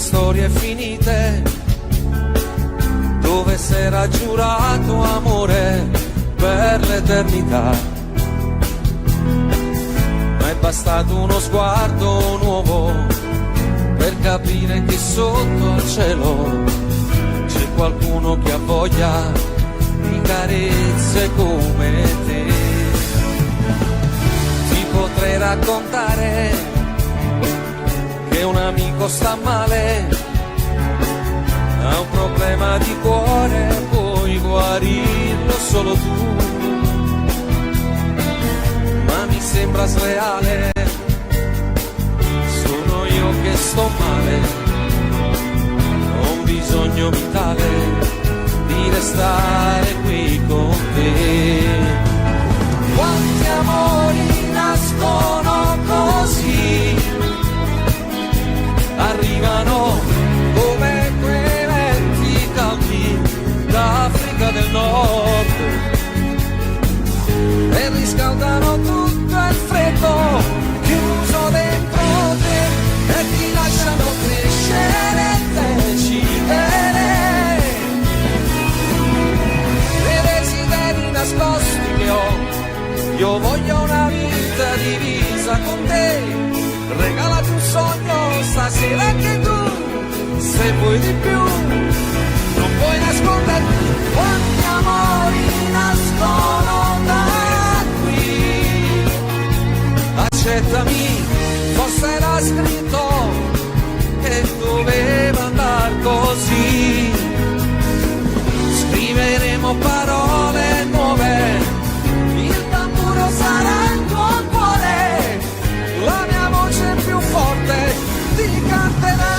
storie finite, dove s'era giurato amore per l'eternità. Ma è bastato uno sguardo nuovo per capire che sotto al cielo c'è qualcuno che ha voglia di carezze come te. Ti potrei raccontare che un amico sta male, ha un problema di cuore, puoi guarirlo solo tu. Ma mi sembra sleale, sono io che sto male, ho un bisogno vitale di restare qui con te. Quanti amori nascono così, arrivano come quei venti caldi d'Africa del Nord e riscaldano tutto il freddo chiuso dentro te e ti lasciano crescere e decidere dei desideri nascosti che ho. Io voglio una vita divisa con te, regalati un sogno stasera anche tu, se vuoi di più non puoi nasconderti. Quanti amori nascono da qui, accettami, forse era scritto che doveva andar così. Scriveremo parole nuove, il tamburo sarà il tuo cuore, la mia voce più forte ti canterà.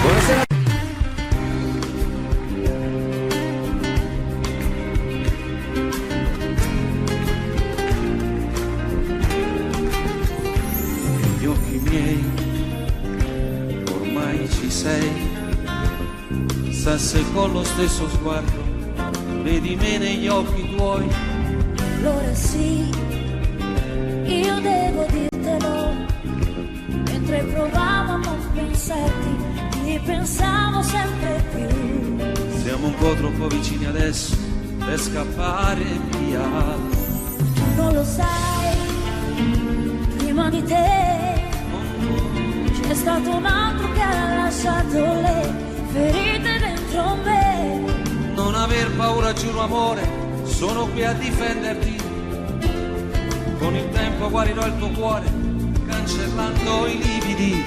Buonasera. Negli occhi miei ormai ci sei, sa se con lo stesso sguardo vedi me negli occhi tuoi. Allora sì, io devo dirtelo, mentre provavo a non pensarti, ti pensavo sempre più. Siamo un po' troppo vicini adesso per scappare via. Tu non lo sai, prima di te c'è stato un altro che ha lasciato le ferite dentro me. Non aver paura, giuro amore, sono qui a difenderti. Con il tempo guarirò il tuo cuore, cancellando i lividi,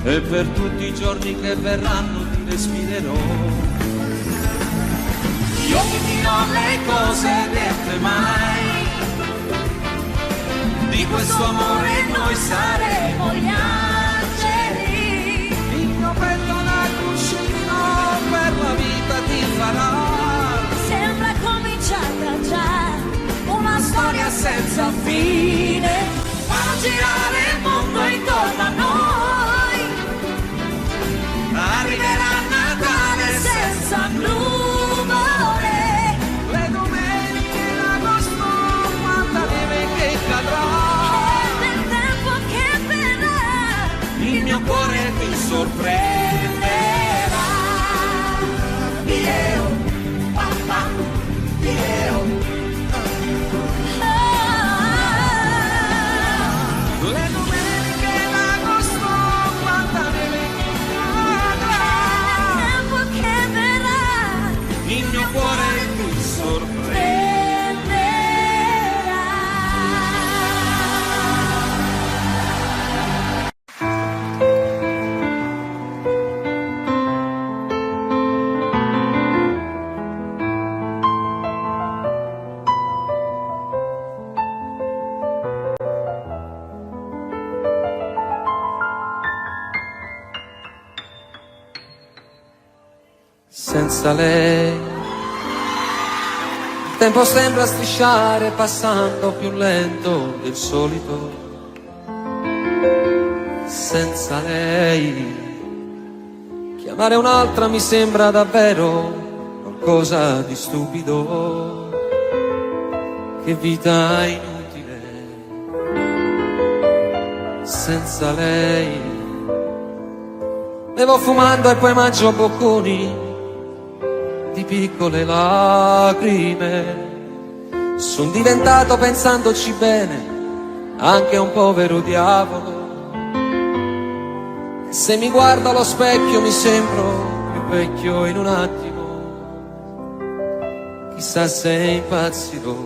e per tutti i giorni che verranno ti respirerò. Io ti dirò le cose dette mai, di questo amore noi saremo gli angeli. Il mio petto da cuscino per la vita ti farà. Sembra cominciata già una storia senza fine, fa girare il mondo intorno a noi. Arriverà Natale senza nuvole, Le domeniche d'agosto, quanta neve che cadrà, e del tempo che verrà il mio cuore ti sorprenderà. io, papà, io. Le domeniche d'agosto, quanta neve che cadrà, Tempo che verrà, il mio cuore ti sorprenderà. Senza lei il tempo sembra strisciare, passando più lento del solito. Senza lei che Chiamare un'altra mi sembra davvero qualcosa di stupido. Che vita inutile senza lei. Bevo fumando e poi mangio bocconi di piccole lacrime. Son diventato, pensandoci bene, anche un povero diavolo. Se mi guardo allo specchio mi sembro più vecchio in un attimo. Chissà se impazzirò.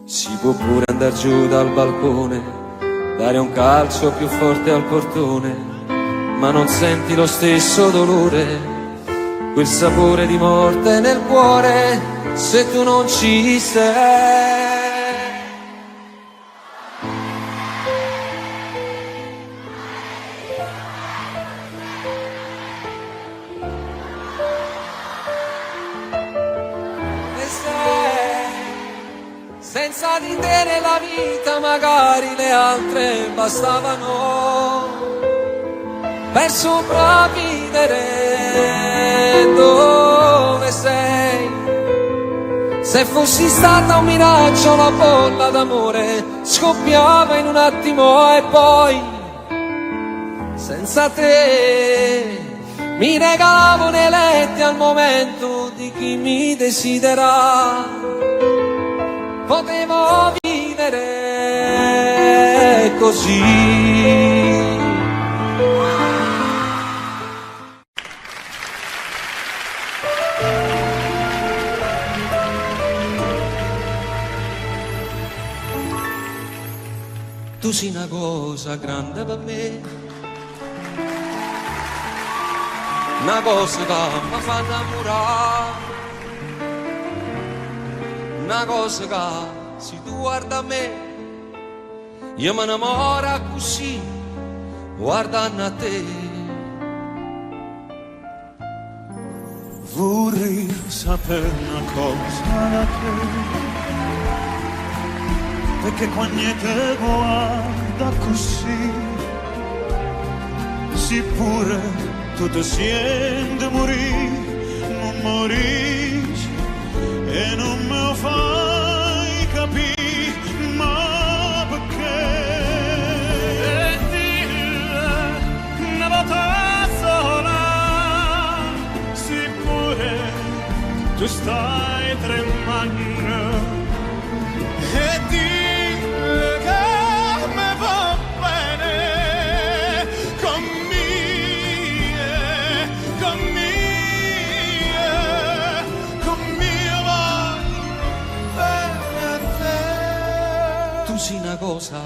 Si può pure andar giù dal balcone, dare un calcio più forte al portone, ma non senti lo stesso dolore, quel sapore di morte nel cuore, se tu non ci sei. Senza di te nella vita magari le altre bastavano per sopravvivere. Dove sei? Se fossi stata un miraggio la bolla d'amore scoppiava in un attimo e poi senza te mi regalavo nei letti al momento di chi mi desidera. Potevo vivere così. Tu sei una cosa grande per me, una cosa che mi fa innamorare, una cosa che se tu guarda a me io mi innamoro così guardando a te. Vorrei sapere una cosa da te, perché quando te guarda così si pure tu ti senti morire, non morisci e non me lo fai capire, ma perché? E dille una volta sola, si pure tu stai tremando, e dille che me va bene con Tu sei una cosa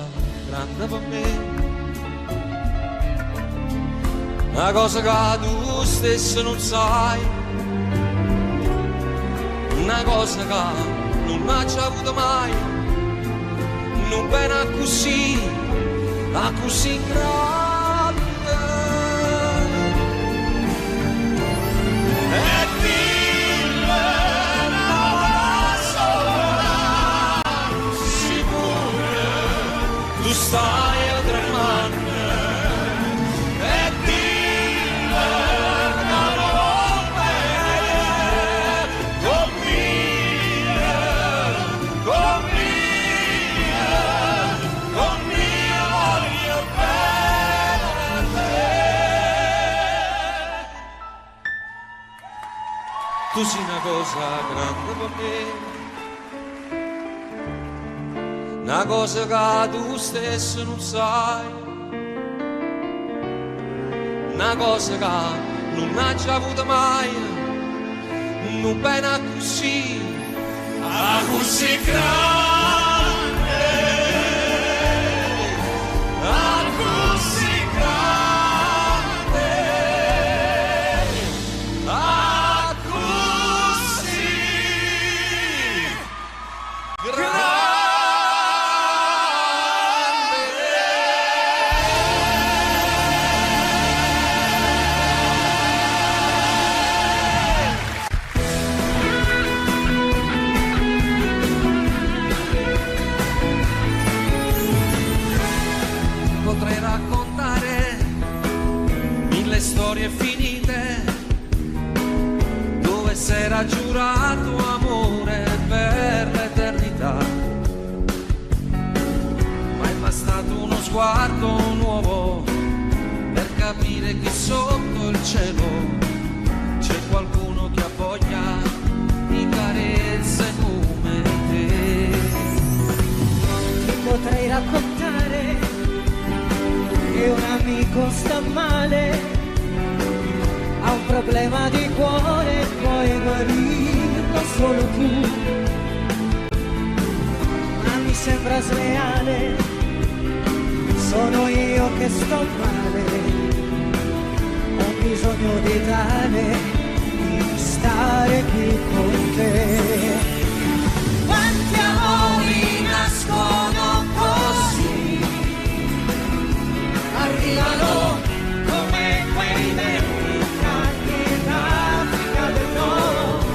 grande per me, una cosa che tu stesso non sai, una cosa che non hai già avuto mai, non bene così grande. E dille tu stai a tremare, e dille che non bene con mia voglio bene a te. Tu sei una cosa grande per me, una cosa che tu stesso non sai, una cosa che non hai già avuto mai, non bene così grande, così grande, così grande. Potrei raccontare mille storie finite ha giurato amore per l'eternità, ma è bastato uno sguardo nuovo per capire che sotto il cielo c'è qualcuno che ha voglia di carezze come te. Ti potrei raccontare che un amico sta male, ha un problema di cuore, puoi guarirlo solo tu. Ma mi sembra sleale, sono io che sto male, ho bisogno di tale, di stare qui con te. Quanti amori nascono così, arrivano come quei venti caldi d'Africa del Nord,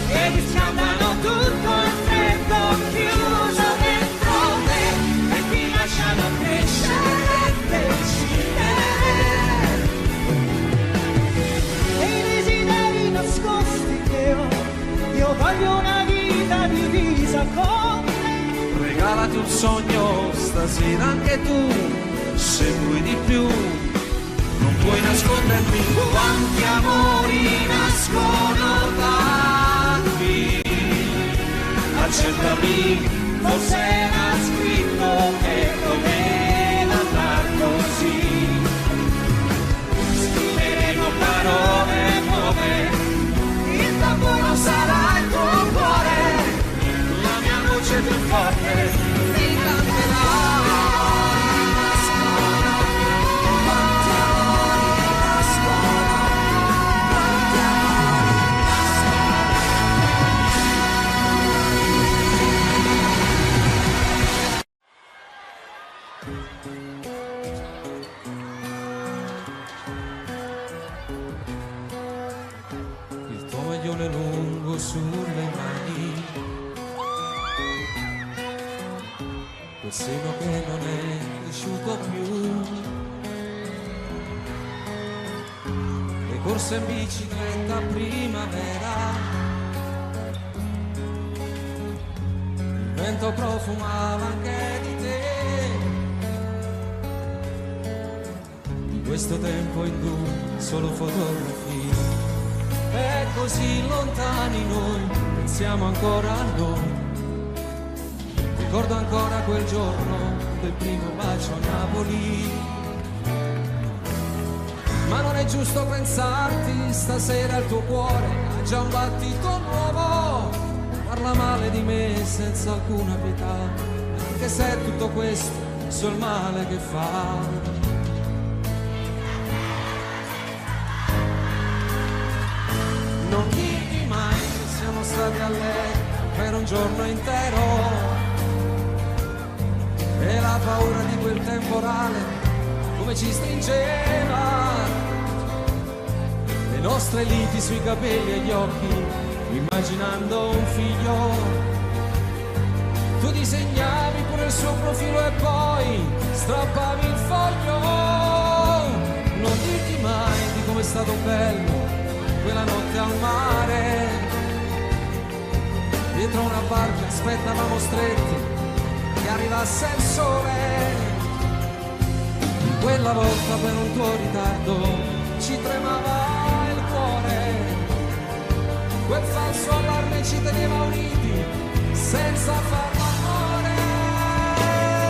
e riscaldano tutto il freddo chiuso dentro te, e ti lasciano crescere e decidere. E i desideri nascosti che ho, io voglio una vita divisa con te. Regalati un sogno stasera anche tu, se vuoi di più non puoi nascondermi. Quanti amori nascono da qui, accendami, forse era scritto che doveva andar così. Scriveremo parole nuove, il tamburo sarà il tuo cuore, la mia voce più forte ti canterà. Il tuo maglione lungo sulle mani, quel seno che non è cresciuto più, le corse in bicicletta a primavera, il vento profumava anche di te. Di questo tempo in cui solo fotografie, e così lontani noi, pensiamo ancora a noi. Ricordo ancora quel giorno del primo bacio a Napoli. Ma non è giusto pensarti, stasera il tuo cuore ha già un battito nuovo. Parla male di me senza alcuna pietà, anche se è tutto questo sul male che fa. Non dirmi mai che siamo stati a letto per un giorno intero, e la paura di quel temporale come ci stringeva, le nostre liti sui capelli e gli occhi, immaginando un figlio. Tu disegnavi pure il suo profilo e poi strappavi il foglio. Non dirti mai di com'è stato bello quella notte al mare, dietro una barca aspettavamo stretti che arrivasse il sole. Quella volta per un tuo ritardo ci tremava il cuore, quel falso allarme ci teneva uniti senza far l'amore.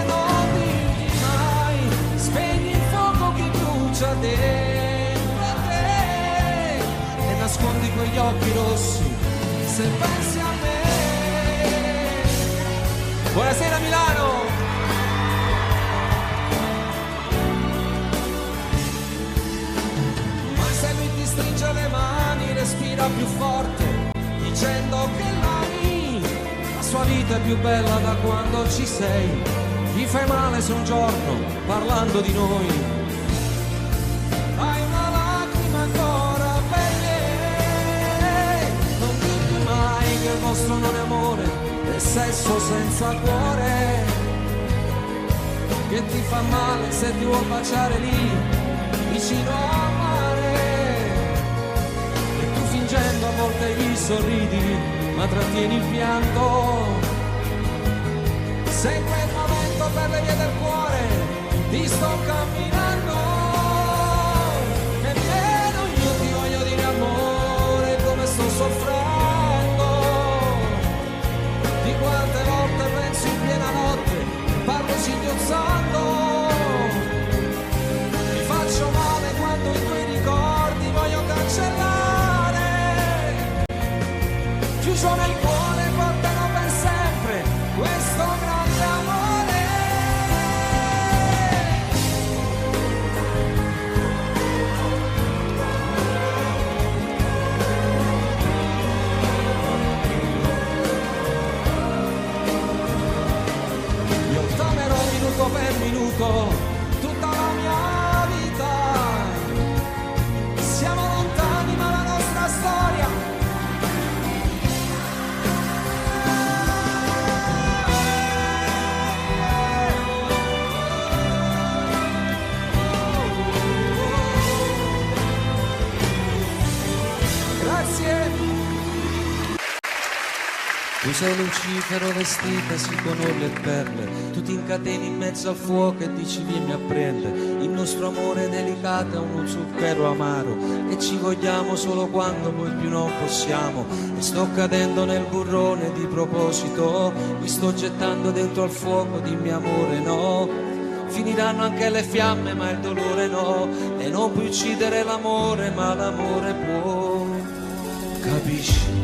Non dirti mai, spegni il fuoco che brucia dentro a te, e nascondi quegli occhi rossi se pensi a me. Buonasera Milano! Ma se lui ti stringe le mani, respira più forte, dicendo che l'ami, la sua vita è più bella da quando ci sei. Gli fai male se un giorno, parlando di noi, hai una lacrima ancora per lei. Non dirti mai che il vostro non è amore, è sesso senza cuore, che ti fa male se ti vuol baciare lì vicino al mare, e tu fingi piangendo, a volte gli sorridi, ma trattieni il pianto. Se in quel momento per le vie del cuore ti sto camminando e pieno io ti voglio dire amore come sto soffrendo, di quante volte penso in piena notte, parlo singhiozzando, mi faccio male quando i tuoi ricordi voglio cancellare, chiuso nel cuore portano per sempre questo grande amore. Io t'amerò minuto per minuto tutta la mia vita, siamo lontani ma la nostra storia Tu sei Lucifero vestitasi con orle e perle, tu ti incateni in mezzo al fuoco e dici vieni a prendere. Il nostro amore delicato è uno zucchero amaro e ci vogliamo solo quando poi più non possiamo. E sto cadendo nel burrone di proposito, mi sto gettando dentro al fuoco, dimmi amore no. Finiranno anche le fiamme ma il dolore no, e non puoi uccidere l'amore ma l'amore può. Capisci?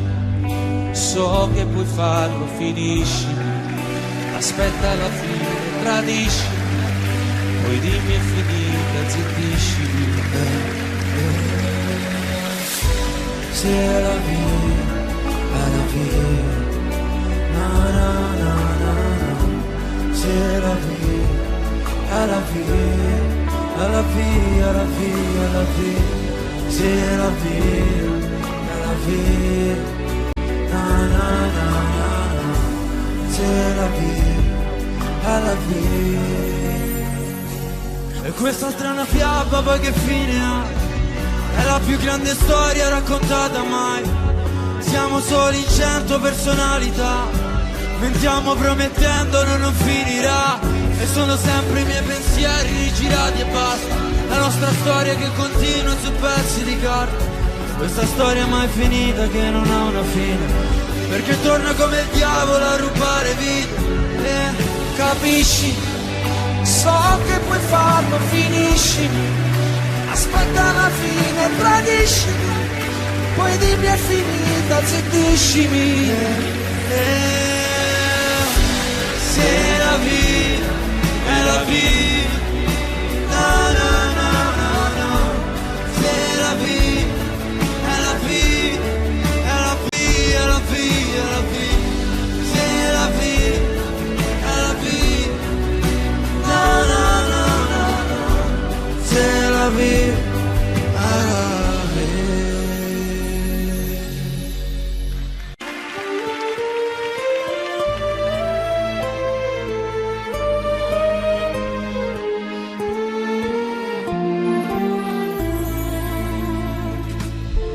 So che puoi farlo, finiscimi, aspetta alla fine, tradiscimi, poi dimmi è finita, zittiscimi. C'est la vie, na na na na na. C'est la vie, la vie, la vie, la vie, la vie. C'est la vie, la vie. Na na na na na, c'est la vie, la vie. E questa strana fiaba poi che fine ha? È la più grande storia raccontata mai. Siamo soli in 100 personalità, mentiamo promettendo non finirà. E sono sempre i miei pensieri rigirati e basta. La nostra storia che continua su pezzi di carta. Questa storia mai finita che non ha una fine, perché torna come il diavolo a rubare vita. Capisci? So che puoi farlo, finiscimi, aspetta la fine, tradiscimi, poi dimmi è finita, zittiscimi. C'est la vie, è la vie, na na na na na, c'est la vie. La vie, la vie, la vie, c'est la vie, la vie, na na na na na, c'est la vie, la vie.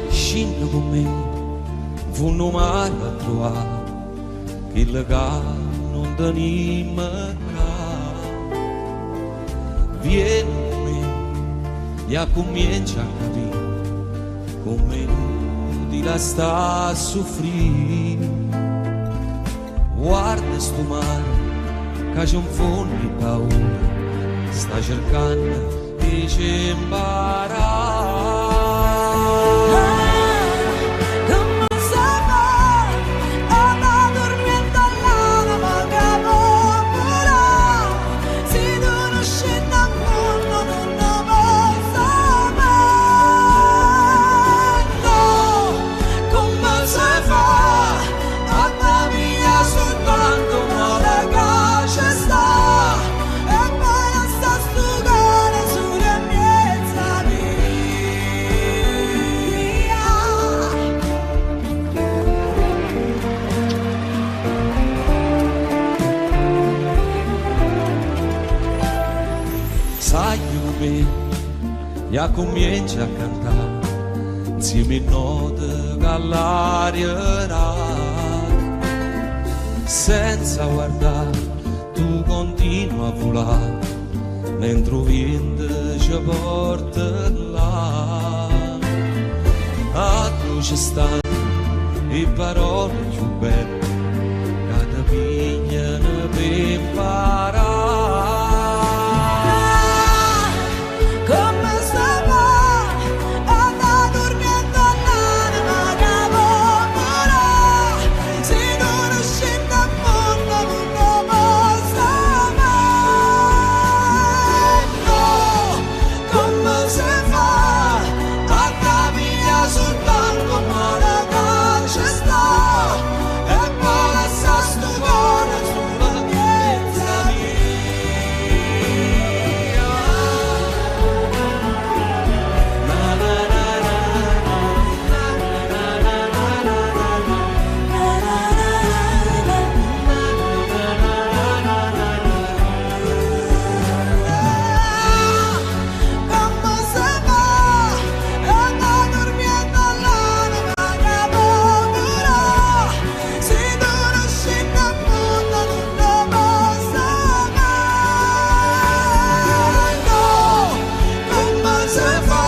Scinno con me, fu un mare a trovare, che legame non tenima ca. Vieni con me, e comincia a capire, come di la sta a soffrire. Guarda sto mare, che c'è un fondo di paura, sta cercando di ci imparare. Ya comincia a cantare insieme a note che dall'aria, senza guardare tu continua a volare, mentre il vento ci porta là. A tu ci stanno le parole più belle che ti pigliano per imparare. Come stava andando dormendo all'anima che volerà, se non scende a mondo non lo posso mai. No, come si fa a capire soltanto male che ci sta, e poi lascia sto cuore sulla piazza mia. Come se va anda durmiendo all'anima che volerà, se non scende a mondo non lo posso mai. No, come se fa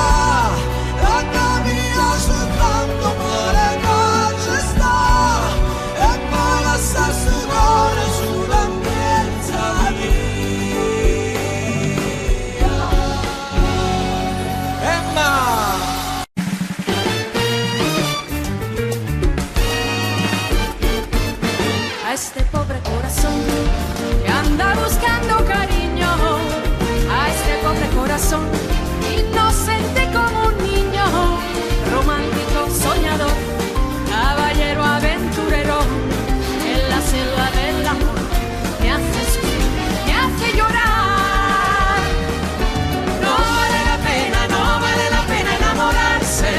a capire soltanto male che ci sta, e poi lascia sto cuore sulla piazza mia. Emma! A este pobre corazón que anda buscando cariño, a este pobre corazón inocente como un niño, romántico, soñador, caballero aventurero, en la selva del amor me hace sufrir, me hace llorar. No vale la pena enamorarse,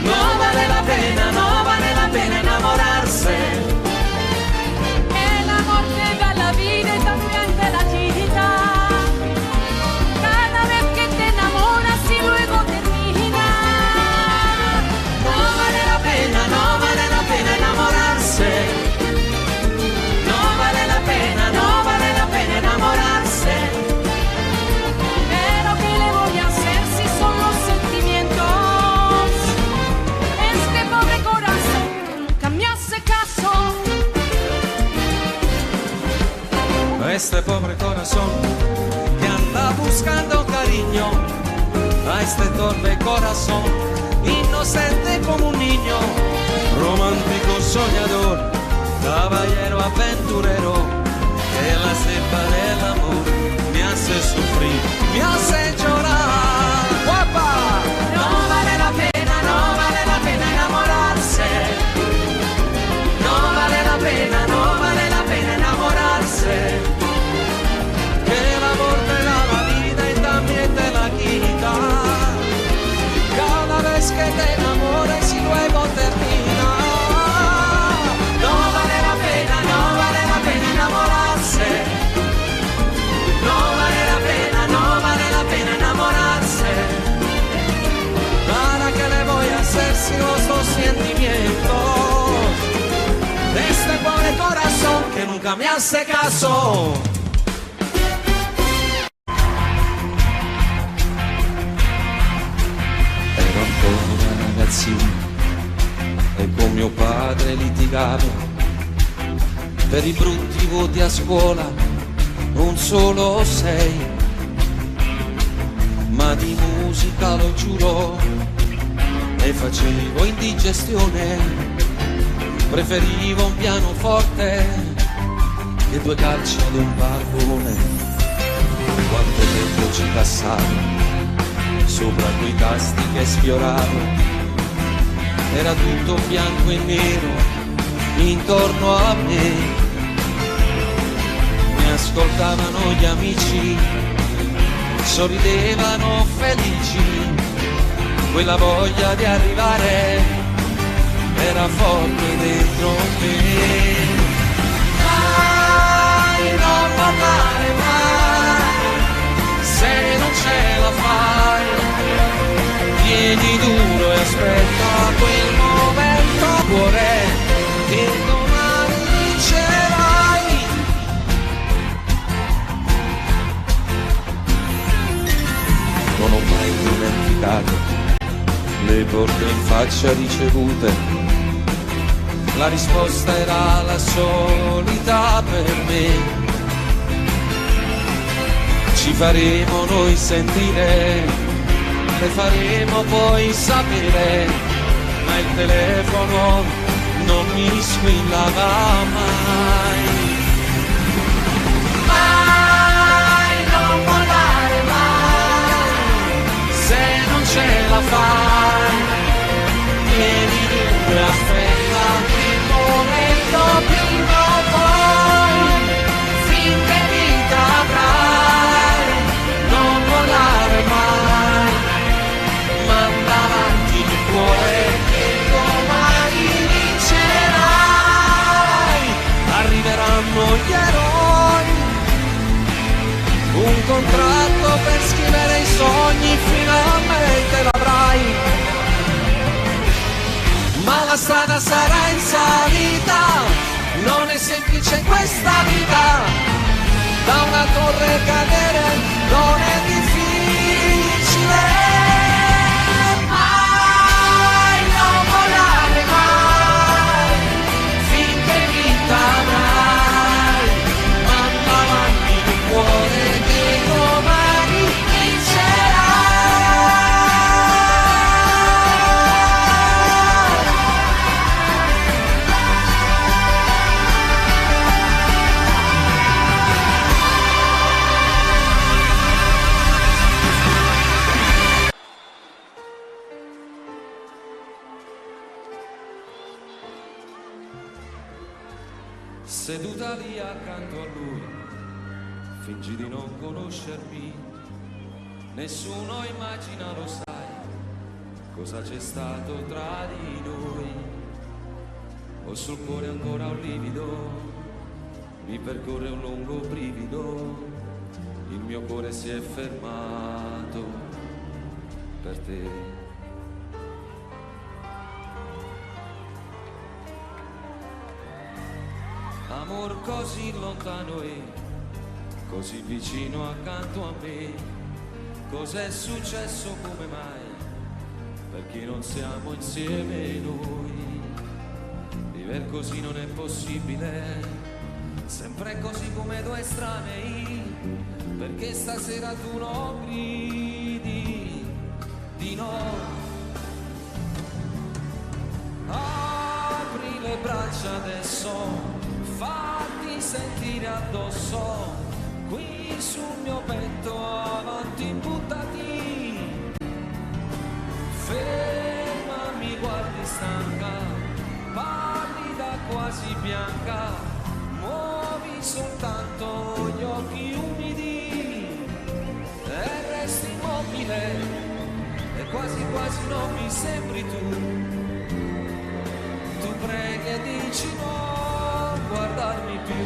no vale la pena enamorarse. El amor te da la vida y también te la quita. Cada vez que te enamoras y luego termina. No vale la pena enamorarse. No vale la pena enamorarse. Pero ¿qué le voy a hacer si son los sentimientos? Este pobre corazón nunca me hace caso. A este pobre corazón que anda buscando cariño, a este torpe corazón inocente como un niño, romántico soñador, caballero aventurero, que la cepa del amor me hace sufrir, me hace llorar. ¡Guapa! No vale la pena enamorarse. No vale la pena enamorarse. Que el amor te da la vida y también te la quita. Cada vez que te enamores y luego termina. No vale la pena enamorarse. No vale la pena enamorarse. ¿Para qué le voy a hacer si los dos sentimientos de este pobre corazón que nunca me hace caso? Ero ancora ragazzino e con mio padre litigavo per i brutti voti a scuola, non solo 6, ma di musica lo giuro e facevo indigestione. Preferivo un pianoforte che 2 calci ad un pallone. Quanto tempo ci passavo sopra quei tasti che sfioravo, era tutto bianco e nero intorno a me. Mi ascoltavano gli amici, sorridevano felici, quella voglia di arrivare era forte dentro me. Mai non parlare mai, se non ce la fai, tieni duro e aspetta quella mai dimenticato le porte in faccia ricevute. La risposta era la solita per me. Ci faremo noi sentire, le faremo poi sapere, ma il telefono non mi squillava mai. Mai, non mollare mai, se non ce la fai, vieni dunque, aspetta il momento prima o poi, finché vita avrai, non mollare mai, manda avanti il cuore che domani vincerai, arriveranno gli eroi, un contratto per scrivere i sogni, finalmente l'avrai, ma la strada sarà in salita, non è semplice questa vita, da una torre cadere non è difficile, mai, non volare mai, finché vita avrai, manda avanti il cuore che domani vincerà. Seduta lì accanto a lui, fingi di non conoscermi, nessuno immagina, lo sai, cosa c'è stato tra di noi. Ho sul cuore ancora un livido, mi percorre un lungo brivido, il mio cuore si è fermato per te. Amor così lontano e così vicino accanto a me, cos'è successo, come mai, perché non siamo insieme noi, vivere così non è possibile, sempre così come due estranei, perché stasera tu non gridi di no, apri le braccia adesso, fatti sentire addosso, qui sul mio petto, avanti buttati, ferma, mi guardi stanca, pallida quasi bianca, muovi soltanto gli occhi umidi e resti immobile e quasi quasi non mi sembri tu preghi e dici no, guardarmi più.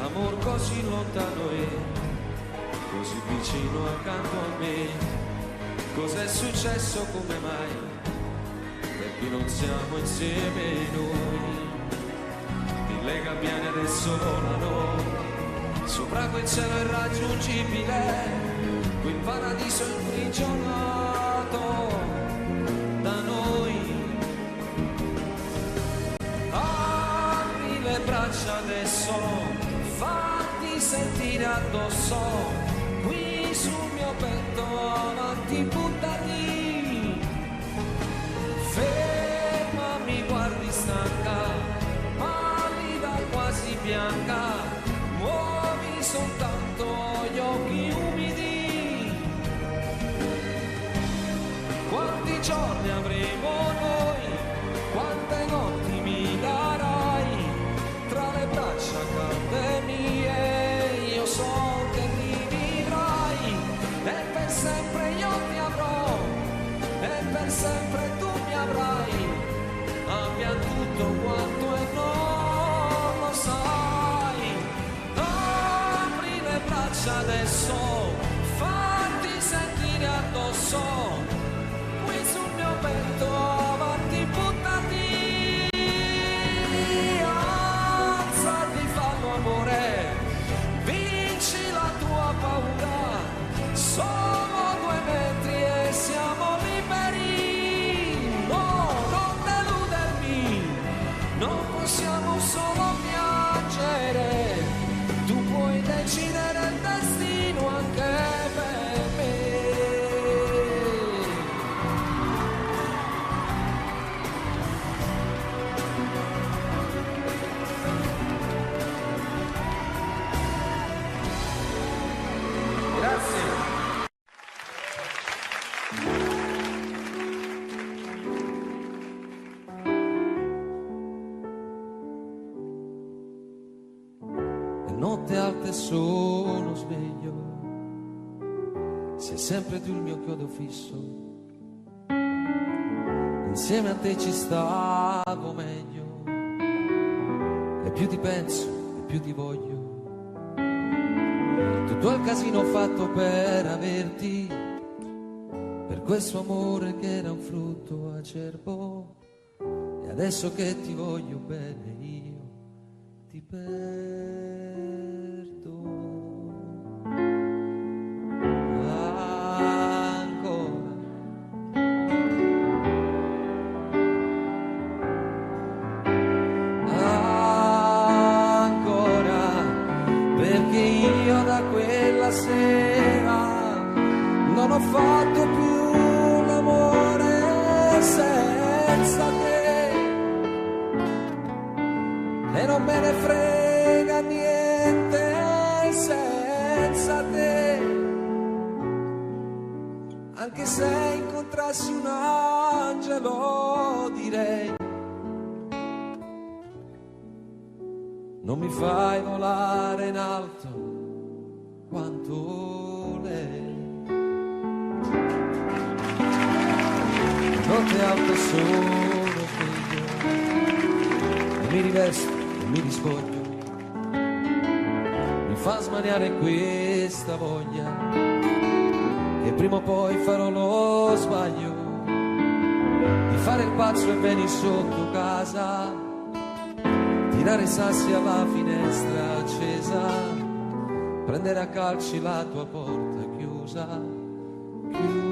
Amor così lontano e così vicino accanto a me, cos'è successo, come mai, perché non siamo insieme noi, mille gabbiani adesso volano sopra quel cielo irraggiungibile, quel paradiso imprigionato da noi. Apri le braccia adesso, fatti sentire addosso, qui sul mio petto, avanti buttati, ferma, mi guardi stanca, pallida quasi bianca, muovi soltanto gli occhi umidi. Quanti giorni avremo noi, quante notti mi darai, tra le braccia calde mie, io so che rivivrai, e per sempre io ti avrò, e per sempre tu mi avrai, abbia tutto quanto è non lo sai. Apri le braccia adesso, fatti sentire addosso, qui sul mio petto, avanti buttati, notte alta e sono sveglio, sei sempre tu il mio chiodo fisso, insieme a te ci stavo meglio, e più ti penso e più ti voglio, tutto il casino fatto per averti, per questo amore che era un frutto acerbo, e adesso che ti voglio bene io ti perdo ancora. Ancora, perché io da quella sera non ho fatto più l'amore senza te, e non me ne frega niente senza te, anche se incontrassi un angelo direi non mi fai volare in alto quanto lei. Notte alta sono sveglio e mi rivesto e mi rispoglio, mi fa smaniare questa voglia che prima o poi farò lo sbaglio di fare il pazzo e venire sotto casa, tirare i sassi alla finestra accesa, prendere a calci la tua porta chiusa, chiusa.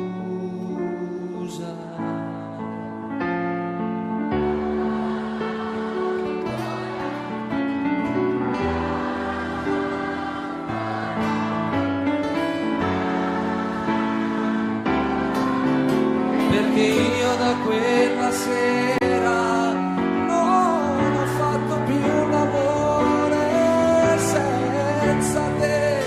Perché io da quella sera non ho fatto più l'amore senza te,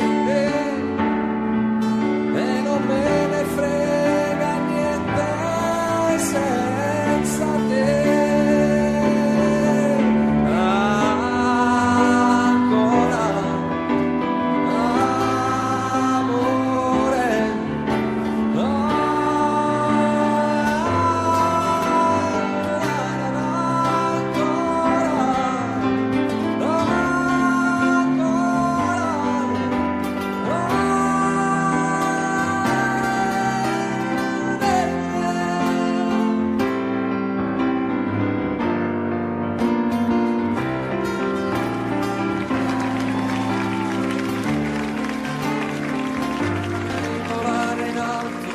e non me ne frega niente senza te. Ancora amore, volare in alto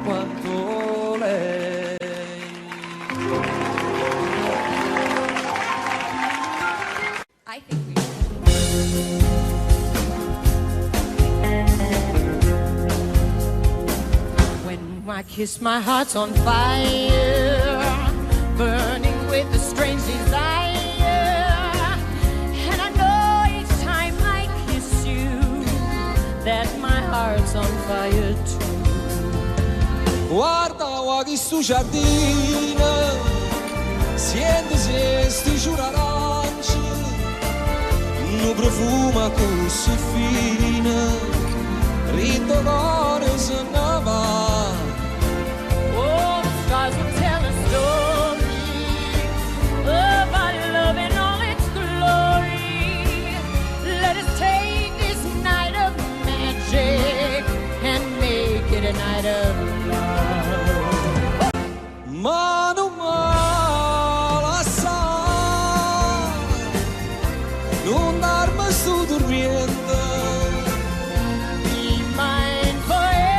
quanto lei. I think we When I kiss, my heart's on fire, burning with a strange desire. And I know each time I kiss you that my heart's on fire too. Guarda, guardi sto giardino, siente se sti giuraranci, non profuma così fine, ritto cuore se ne va. Oh, the stars will tell a story of our love in all its glory. Let us take this night of magic and make it a night of love. Ma non male assai, non darmi sto dormiendo. Be mine forever.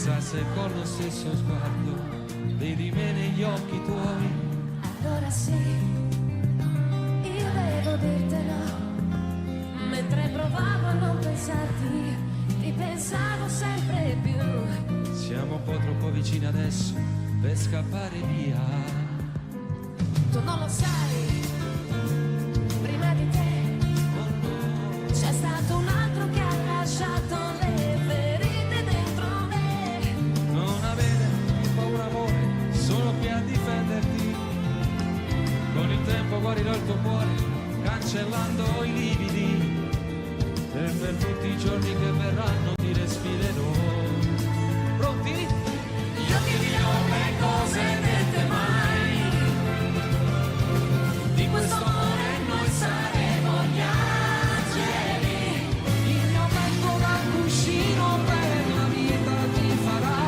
chissà se con lo stesso sguardo vedi me negli occhi tuoi. Allora sì, io devo dirtelo, mentre provavo a non pensarti, ti pensavo sempre più. Siamo un po' troppo vicini adesso per scappare via. Tu non lo sai, prima di te c'è stato un altro che ha lasciato le ferite dentro me. Non avere paura amore, sono qui a difenderti. Con il tempo guarirò il tuo cuore, cancellando i lividi. E per tutti i giorni che verranno ti respirerò. Pronti? Io ti dirò le cose dette mai. Di questo amore noi saremo gli angeli. Il mio petto da cuscino per la vita ti farà.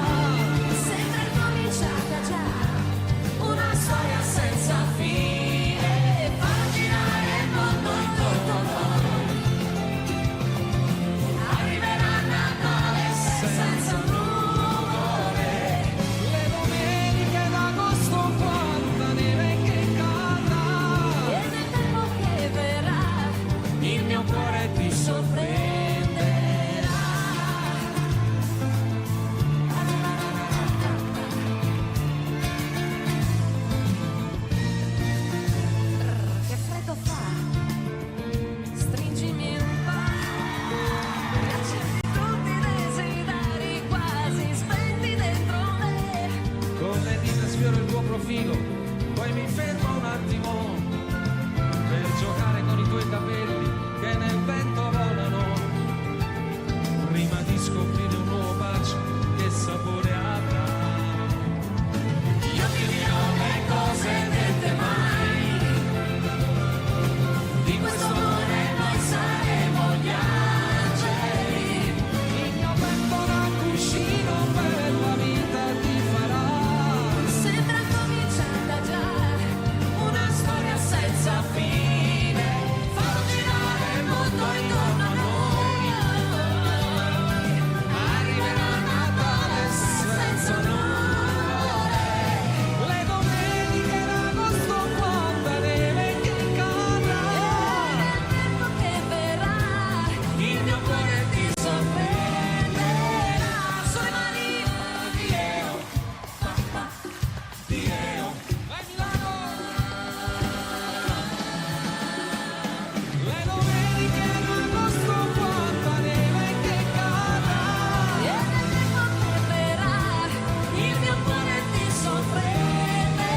Sembra cominciata già una storia senza fine, farà girare il mondo intorno a noi. Arriverà Natale senza nuvole, Le domeniche d'agosto quanta neve che cadrà. e nel tempo che verrà Il mio cuore ti sorprenderà. Che freddo fa, stringimi un po', riaccendi tutti i desideri quasi spenti dentro me. Con le dita sfioro il tuo profilo, poi mi fermo un attimo per giocare con i tuoi capelli che nel vento volano. Prima di scoprire un nuovo bacio, che sapore avrà. Io ti dirò le cose dette mai. Di questo amore noi saremo gli angeli. Il mio petto da cuscino per la vita ti farà. Sembra cominciata già una storia senza fine, farò girare il mondo intorno a noi. Arriverà Natale senza nuvole, le domeniche d'agosto quanta neve che cadrà. Nel tempo che verrà Il mio cuore ti sorprenderà. Sulle mani vai Milano. Le domeniche d'agosto quanta neve che cadrà. e nel tempo che verrà il mio cuore ti sorprenderà.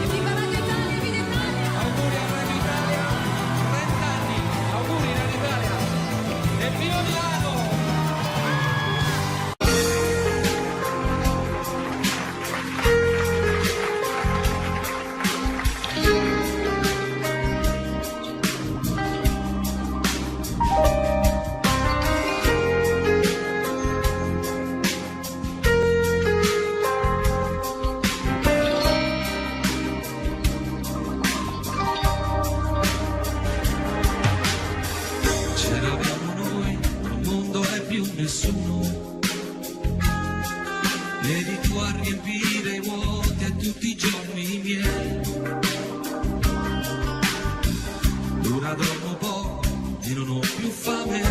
E viva Radio Italia, viva Italia! Auguri a Radio Italia, 30 anni, auguri Radio Italia e viva Milano! C'eravamo noi, il mondo è più nessuno. Vedi tu a riempire i vuoti a tutti i giorni miei. Ora dormo poco e non ho più fame.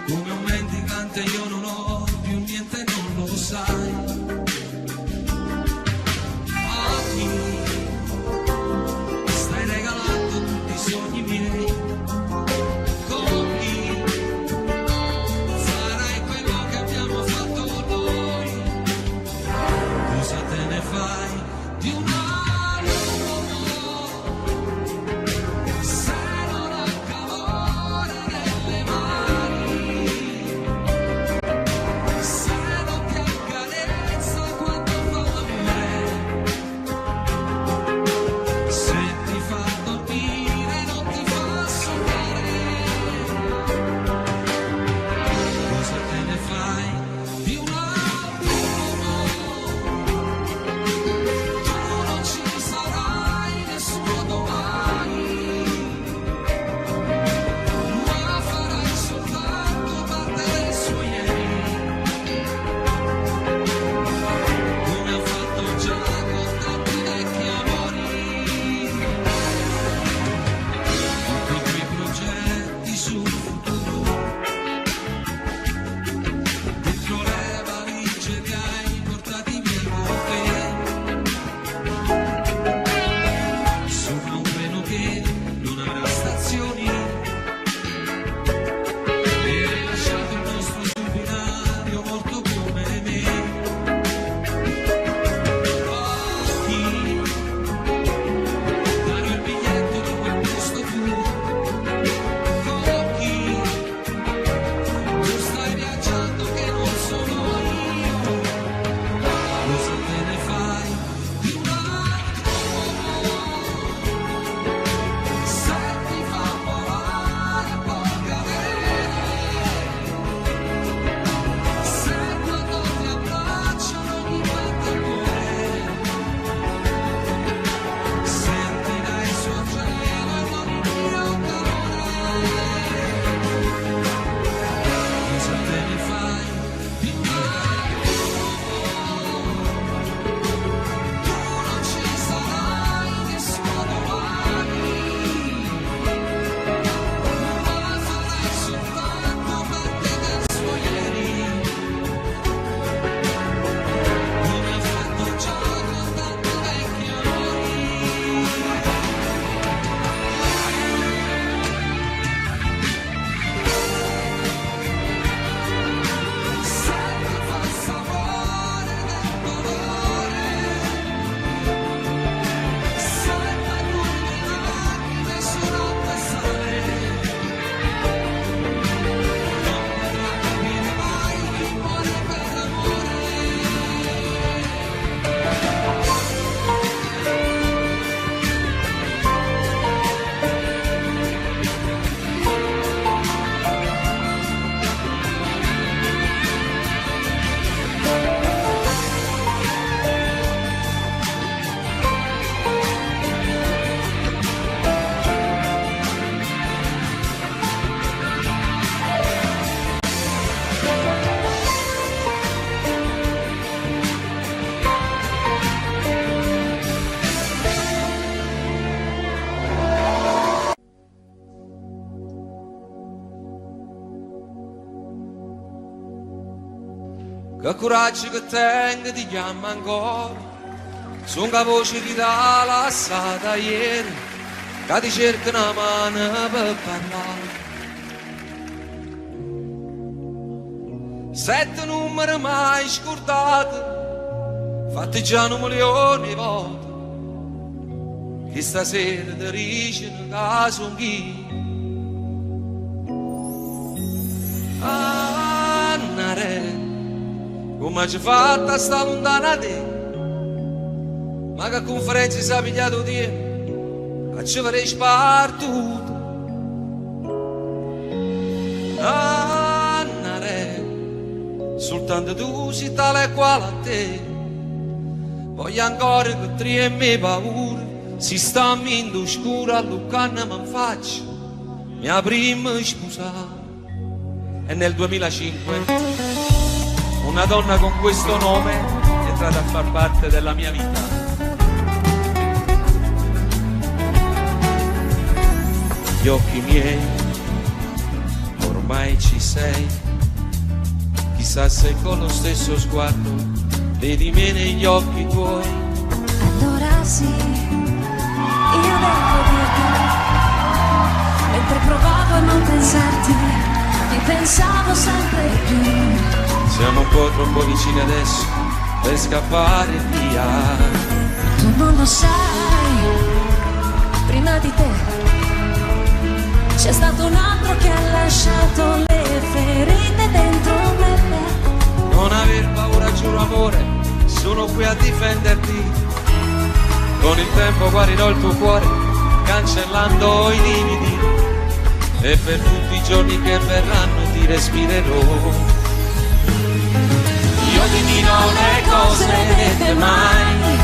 Come un mendicante io non ho più niente, non lo sai. Stai regalando tutti i sogni miei. Con chi farai quello che abbiamo fatto noi? che coraggio che tengo ti chiama ancora, sono la voce che t'ha lasciata ieri, che ti cerca una mano per parlare. 7 numeri mai scordati, fatti già 1 milione di volte, che stasera ti dicono che sono chi. Annare, come ci fatta a sta lontana te, ma che conferenza si è pigliato te, che ci farei spartuto. Annare, soltanto tu sei tale e quale a te, voglio ancora che tremi paura, si sta in scura, all'uccanna mi faccio, mia prima sposata. E nel 2005 una donna con questo nome è entrata a far parte della mia vita. Gli occhi miei, ormai ci sei, chissà se con lo stesso sguardo vedi me negli occhi tuoi. Allora sì, io dentro di te, mentre provavo a non pensarti, ti pensavo sempre più. Siamo un po' troppo vicini adesso per scappare via. Tu non lo sai, prima di te c'è stato un altro che ha lasciato le ferite dentro me. Non aver paura, giuro amore, sono qui a difenderti. Con il tempo guarirò il tuo cuore, cancellando i limiti, e per tutti i giorni che verranno ti respirerò. Io ti dirò le cose dette mai,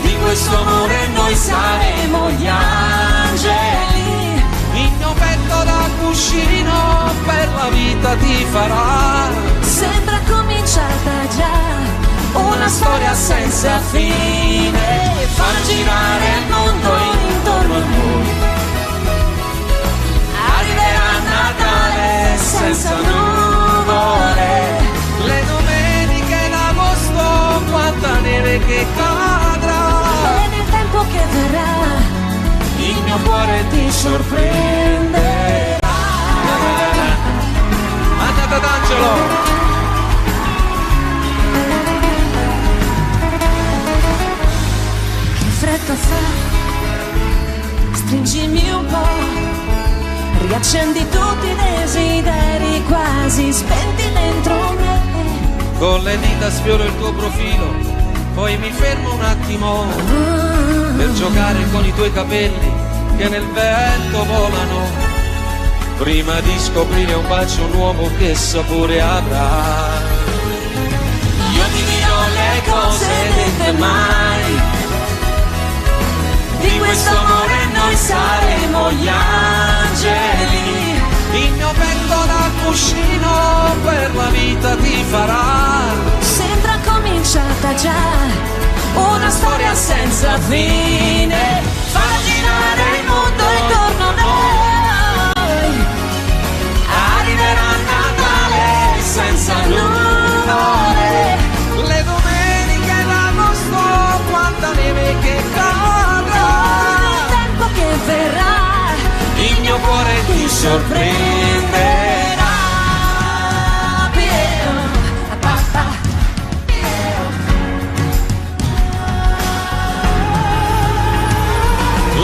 di questo amore noi saremo gli angeli. Il mio petto da cuscino per la vita ti farà. Sembra cominciata già Una storia senza fine, far girare il mondo intorno a noi. Arriverà Natale senza nuvole, le domeniche d'agosto, quanta neve che cadrà. e nel tempo che verrà Il mio cuore ti sorprenderà. Andate ad Angelo. che fretta fa, stringimi un po', riaccendi tutti i desideri quasi spenti dentro me. Con le dita sfioro il tuo profilo, poi mi fermo un attimo per giocare con i tuoi capelli che nel vento volano, prima di scoprire un bacio nuovo che sapore avrà. Io ti dirò le cose dette mai, di questo amore noi saremo gli angeli. Il mio petto da cuscino per la vita ti farà. Sembra cominciata già una storia senza fine, far girare il mondo intorno a noi. Arriverà Natale senza nuvole, le domeniche d'agosto, quanta neve che cadrà. Nel tempo che verrà Il mio cuore ti sorprenderà.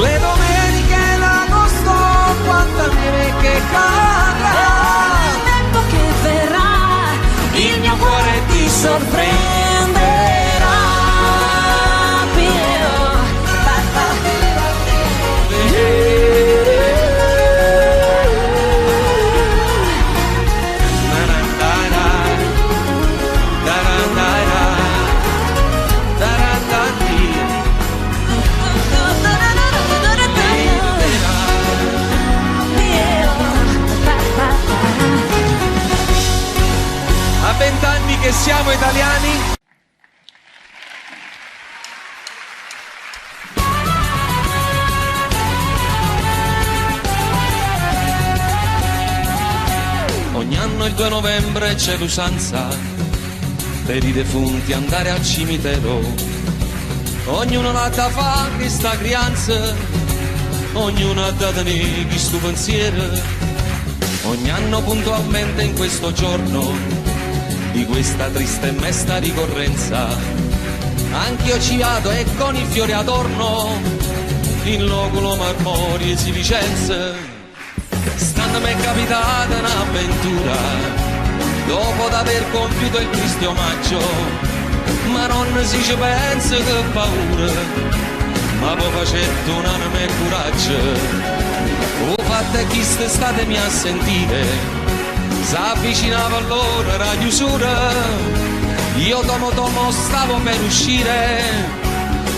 Le domeniche d'agosto, quanta neve che cadrà. nel tempo che verrà Il mio cuore ti sorprenderà. A 20 anni che siamo italiani. Ogni anno il 2 novembre c'è l'usanza per i defunti andare al cimitero. Ognuno ha da fare questa crianza, ognuno ha da tenere questo pensiero. Ogni anno puntualmente in questo giorno di questa triste e mesta ricorrenza, anch'io ci vado e con i fiori adorno in loculo marmori e si Vicenza. Stando mi è capitata un'avventura dopo d'aver compiuto il triste omaggio, ma non si ci pensa che paura, ma poi facetto un'anima e coraggio. O fatta chi statemi a sentire, s'avvicinava l'ora la chiusura, io tomo stavo per uscire,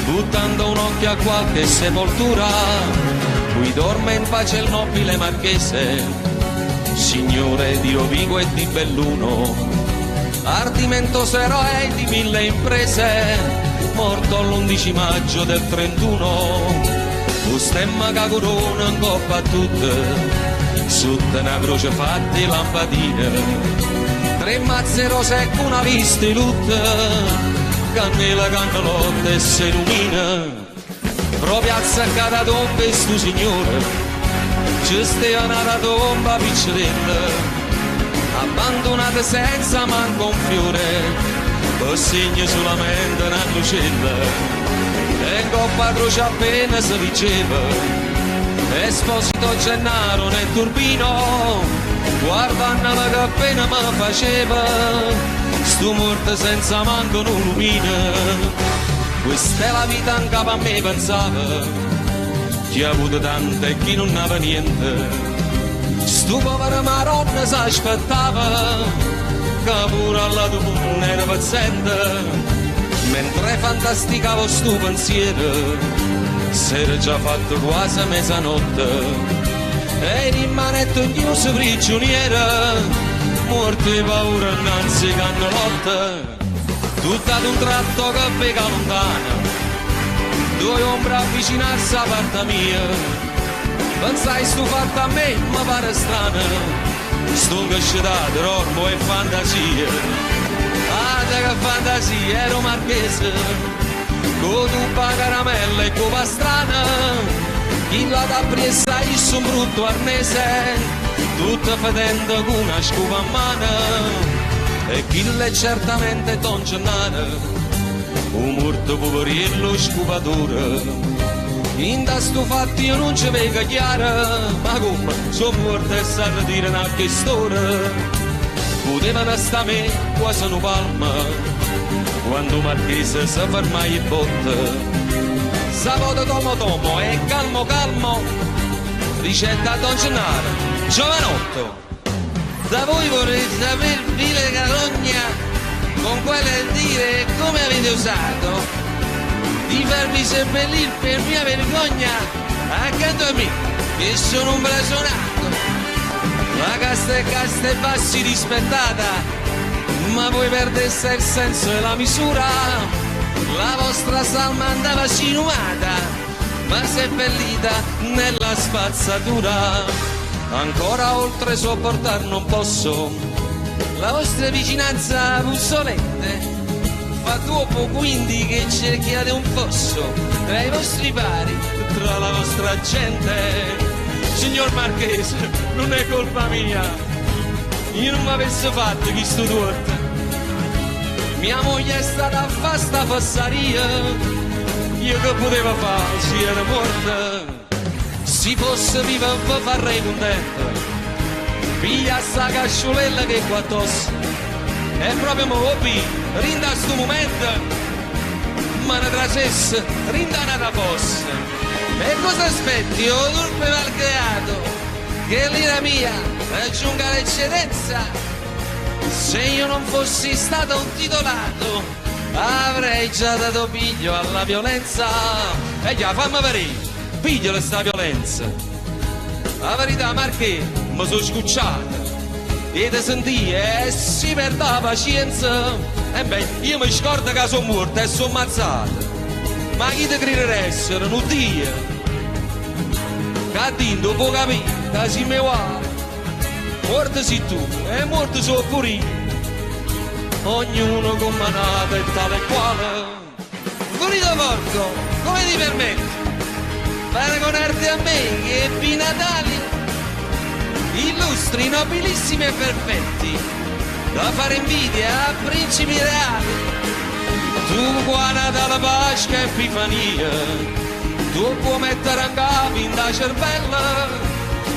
buttando un occhio a qualche sepoltura. Qui dorme in pace il nobile marchese, signore di Rovigo e di Belluno, ardimentoso eroe di 1000 imprese, morto l'11 maggio del 31. Un stemma che corona in coppa a tutte, sotto una croce fatta di lampadine, 3 mazze rose e una vista di lutte, cannella, cannalotte e si illumina. Proprio azzaccata tomba e stu signore, ci stia una tomba piccerella, abbandonata senza manco un fiore, per segno solamente una lucella, e in coppa a croce appena si diceva, Esposito Gennaro nel turbino, guardando che appena mi faceva, stu morto senza manco una lumina. Questa è la vita in capo a me pensava, chi ha avuto tanto e chi non aveva niente. Stu povero maronna s'aspettava, che pure alla tua era paziente. Mentre fantasticavo stu pensiero, s'era già fatto quasi mezzanotte, e in manetto chiuso prigioniera, morto di paura innanzi cannalotte. Tutto ad un tratto che pega lontana, 2 ombre avvicinarsi a parte mia, pensai stu fatto a me, mi pare strano, sto incascetato, ormo e fantasia. Ah, che fantasia, ero marchese, con tuppa caramella e con pastrana, chi la da presa issu un brutto arnese, tutta fedendo con una scupa a mano. E chi l'è certamente Don Gennaro, un morto poverillo scupatore. In da sto fatto io non ci vedo chiaro, ma come sono morto e sa dire una storia. Potevano sta me quasi una palma, quando Marchese si ferma e botte. Sabato tomo e calmo calmo, ricetta Don Gennaro, giovanotto. Da voi vorrei sapere, vile carogna, con quale dire come avete usato di farvi seppellire per mia vergogna accanto a me, che sono un blasonato. La casta e bassi rispettata, ma voi perdeste il senso e la misura. La vostra salma andava sinumata, ma seppellita nella spazzatura. Ancora oltre sopportar non posso la vostra vicinanza puzzolente, fa troppo quindi che cerchiate un fosso tra i vostri pari, tra la vostra gente. Signor Marchese, non è colpa mia, io non mi avessi fatto questo torto, mia moglie è stata a fare sta fassaria, io che potevo fare, si era morta. Si fosse viva farei contento, piglia sta casciolella che qua tosse, e proprio mo hobby, rinda sto momento, ma ne trasesse, rinda una fosse. E cosa aspetti, o turpe malcreato, che l'ira mia raggiunga l'eccedenza? Se io non fossi stato un titolato, avrei già dato piglio alla violenza. E già, fammi vedere. Pigliala sta violenza. La verità, Marché, mi sono scucciata e te sentì e si perde la pazienza. E beh, io mi scordo che sono morta e sono ammazzata, ma chi ti crederessero, non Dio che a Dio può capire che si mi vuole. Morto sei tu e morto sono pure io, ognuno con manata e tale e quale. Pulito porco, come ti permetti? Paragonarti a me che ebbi Natali, illustri, nobilissimi e perfetti, da fare invidia a principi reali. Tu qua Natale, Pasqua e Epifania, tu puoi mettere a capo in da cervella,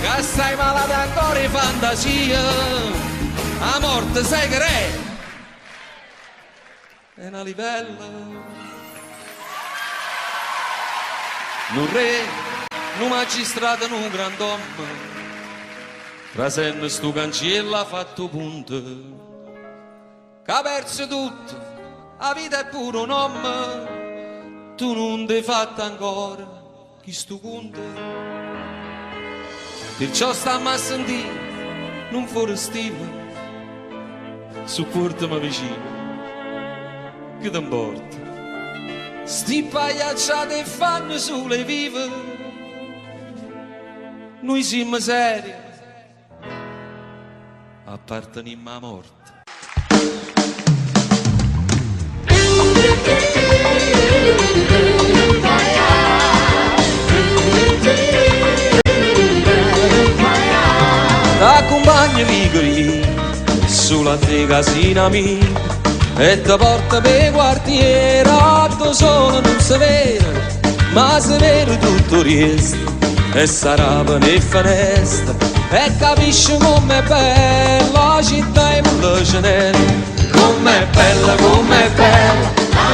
che stai malata ancora in fantasia, a morte sai che è una livella. Un re, un magistrato, un grand'uomo, trasenne sto cancello ha fatto punto, che ha perso tutto, la vita è pure un uomo, tu non ti hai fatto ancora chi sto conto. Perciò stammi a sentire, non fuori stile, supportami vicino, che ti importa? Sti pagliacciate e fanno sulle vive, noi siamo seri, apparteniamo alla morte. Accompagnami qui sulla te casina mia e ti porta per quartiere, atto solo non si vede, ma si vede tutto il resto, e sarà per le finestre e capisci com'è bella la città in Mille Cenelle, com'è bella la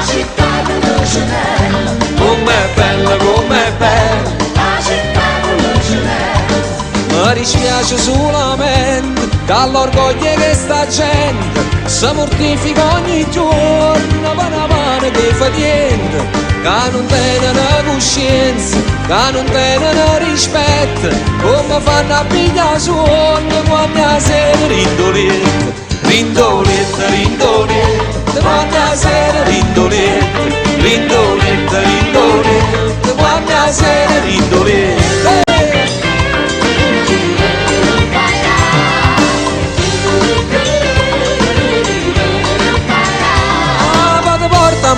città in Mille Cenelle, com'è bella la città in Mille Cenelle. Mi dispiace solamente dall'orgoglio che sta gente si mortifica ogni giorno per una mano che fa niente, che non tenen coscienza, che non tenen rispetto, come fanno a pigliare sonno quando la sera rindoletta, rindoletta, rindoletta, quando la sera rindoletta, rindoletta, rindoletta, quando la sera rindoletta.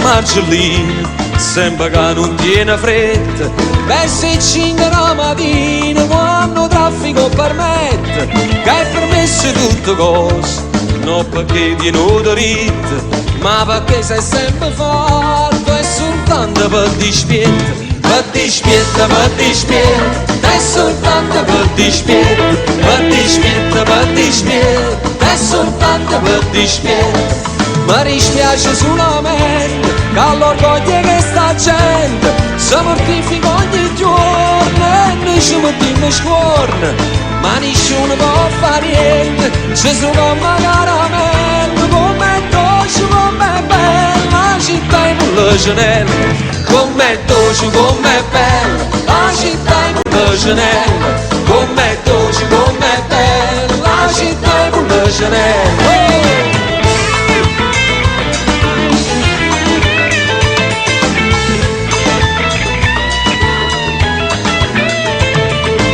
Margellina, sembra che non tiene fretta, verso 5 la mattina quando traffico permette, che è permesso tutte cose, non perché tiene diritto, ma perché sei sempre fatto e soltanto per dispietto, per dispietto, per dispietto, è soltanto per dispietto, per dispietto, per dispietto, è soltanto per dispietto. Mi dispiace solamente che all'orgoglio che sta gente si mortifica ogni giorno e noi ci mettiamo scorno, ma nessuno può fare niente, ci sono caramelle, com'è dolce, com'è bella la città in Mille Cenelle, com'è dolce, com'è bella la città in Mille Cenelle, com'è dolce, com'è bella la città in Mille Cenelle.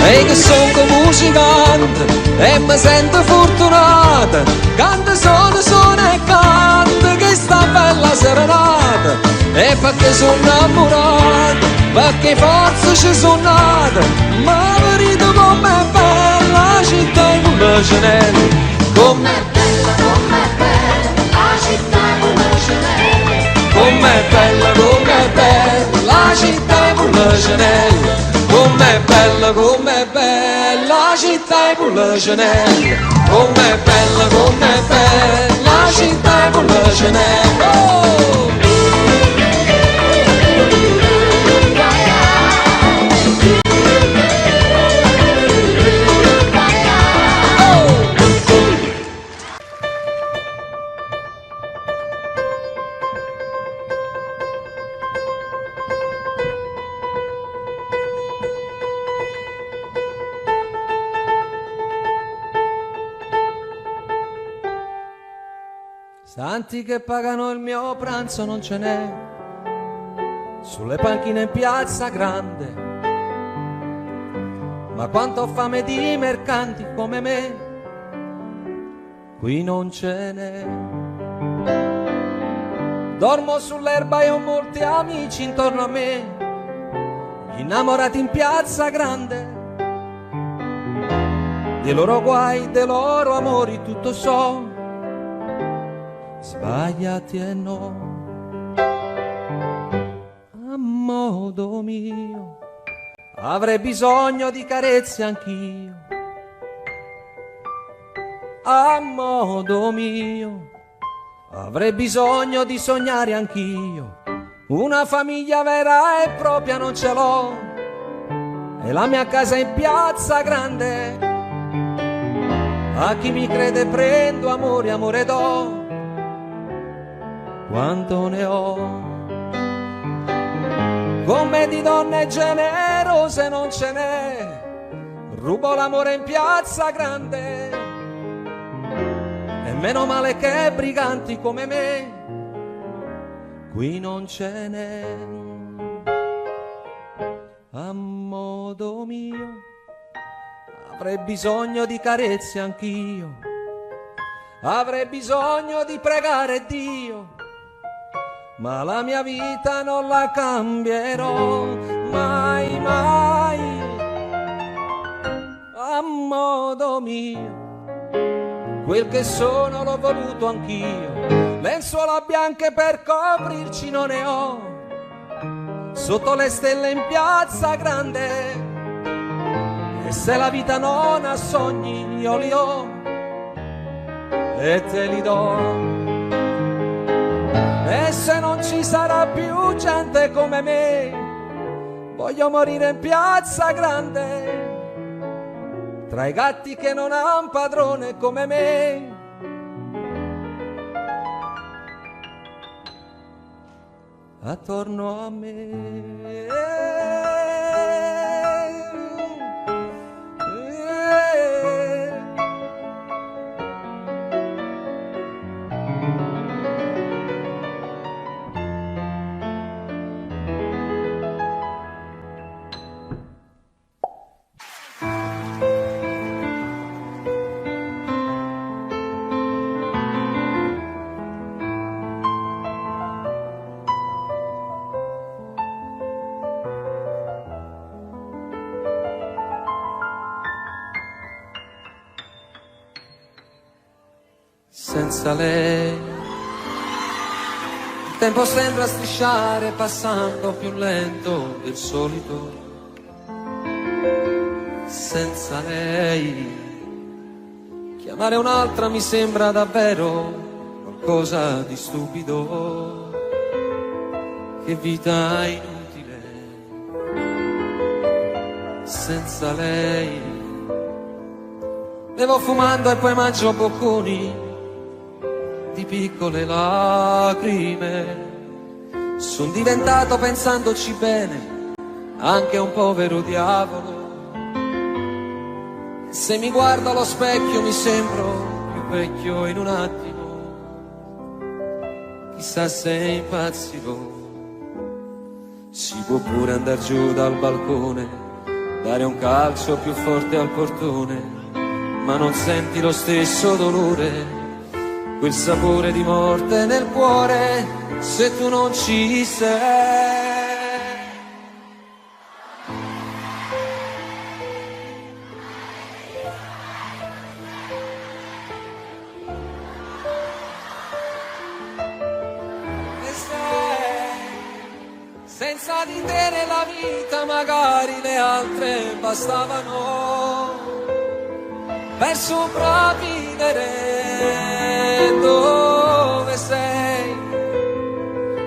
E che sono musicante e mi sento fortunata, canto sono e canto che sta bella serenata, e perché sono innamorato, perché forse ci sono nata, ma vedo com'è bella la città in Mille Cenelle, com'è bella la città in Mille Cenelle, com'è bella la città in Mille Cenelle, com'è bella la città in Mille Cenelle, com'è bella la città in Mille Cenelle. Oh! Santi che pagano il mio pranzo non ce n'è, sulle panchine in piazza grande, ma quanto ho fame di mercanti come me, qui non ce n'è. Dormo sull'erba e ho molti amici intorno a me, innamorati in piazza grande, dei loro guai, dei loro amori tutto so, sbagliati e no. A modo mio avrei bisogno di carezze anch'io, a modo mio avrei bisogno di sognare anch'io. Una famiglia vera e propria non ce l'ho, e la mia casa è in piazza grande. A chi mi crede prendo amore, amore do, quanto ne ho. Con me di donne generose non ce n'è, rubo l'amore in piazza grande. E meno male che briganti come me qui non ce n'è. A modo mio avrei bisogno di carezze anch'io, avrei bisogno di pregare Dio, ma la mia vita non la cambierò mai, mai. A modo mio quel che sono l'ho voluto anch'io, lenzuola bianche per coprirci non ne ho, sotto le stelle in piazza grande. E se la vita non ha sogni io li ho e te li do. E se non ci sarà più gente come me, voglio morire in piazza grande, tra i gatti che non han padrone come me. Attorno a me. Senza lei il tempo sembra strisciare passando più lento del solito. Senza lei chiamare un'altra mi sembra davvero qualcosa di stupido. Che vita inutile senza lei. Bevo fumando e poi mangio bocconi di piccole lacrime. Son diventato, pensandoci bene, anche un povero diavolo. Se mi guardo allo specchio mi sembro più vecchio in un attimo. Chissà se impazzirò. Si può pure andar giù dal balcone, dare un calcio più forte al portone, ma non senti lo stesso dolore, quel sapore di morte nel cuore, se tu non ci sei. E senza di te nella vita magari le altre bastavano per sopravvivere. Dove sei?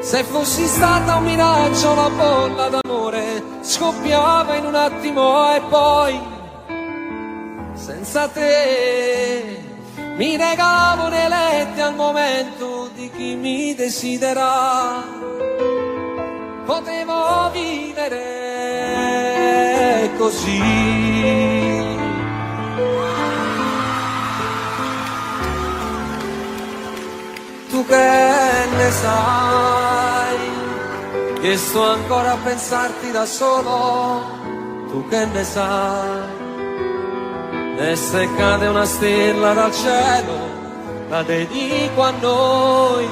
Se fossi stata un miraggio, una bolla d'amore scoppiava in un attimo e poi senza te mi regalavo nei letti al momento di chi mi desidera. Potevo vivere così. Tu che ne sai, che sto ancora a pensarti da solo. Tu che ne sai, e se cade una stella dal cielo la dedico a noi,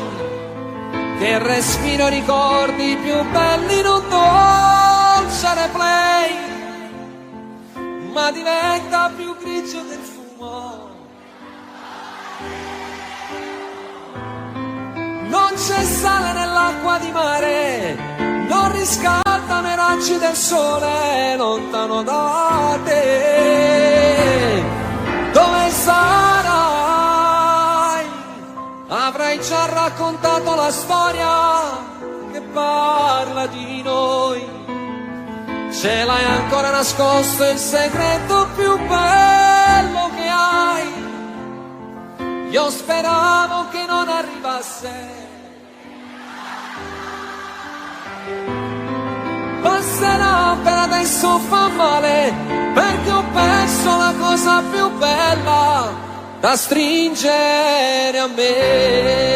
che respiro ricordi più belli in un dolce replay, ma diventa più grigio del fumo. Non c'è sale nell'acqua di mare, non riscaldano i raggi del sole lontano da te. Dove sarai? Avrai già raccontato la storia che parla di noi. Ce l'hai ancora nascosto il segreto più bello che hai. Io speravo che non arrivasse. Passerà, per adesso fa male, perché ho perso la cosa più bella da stringere a me.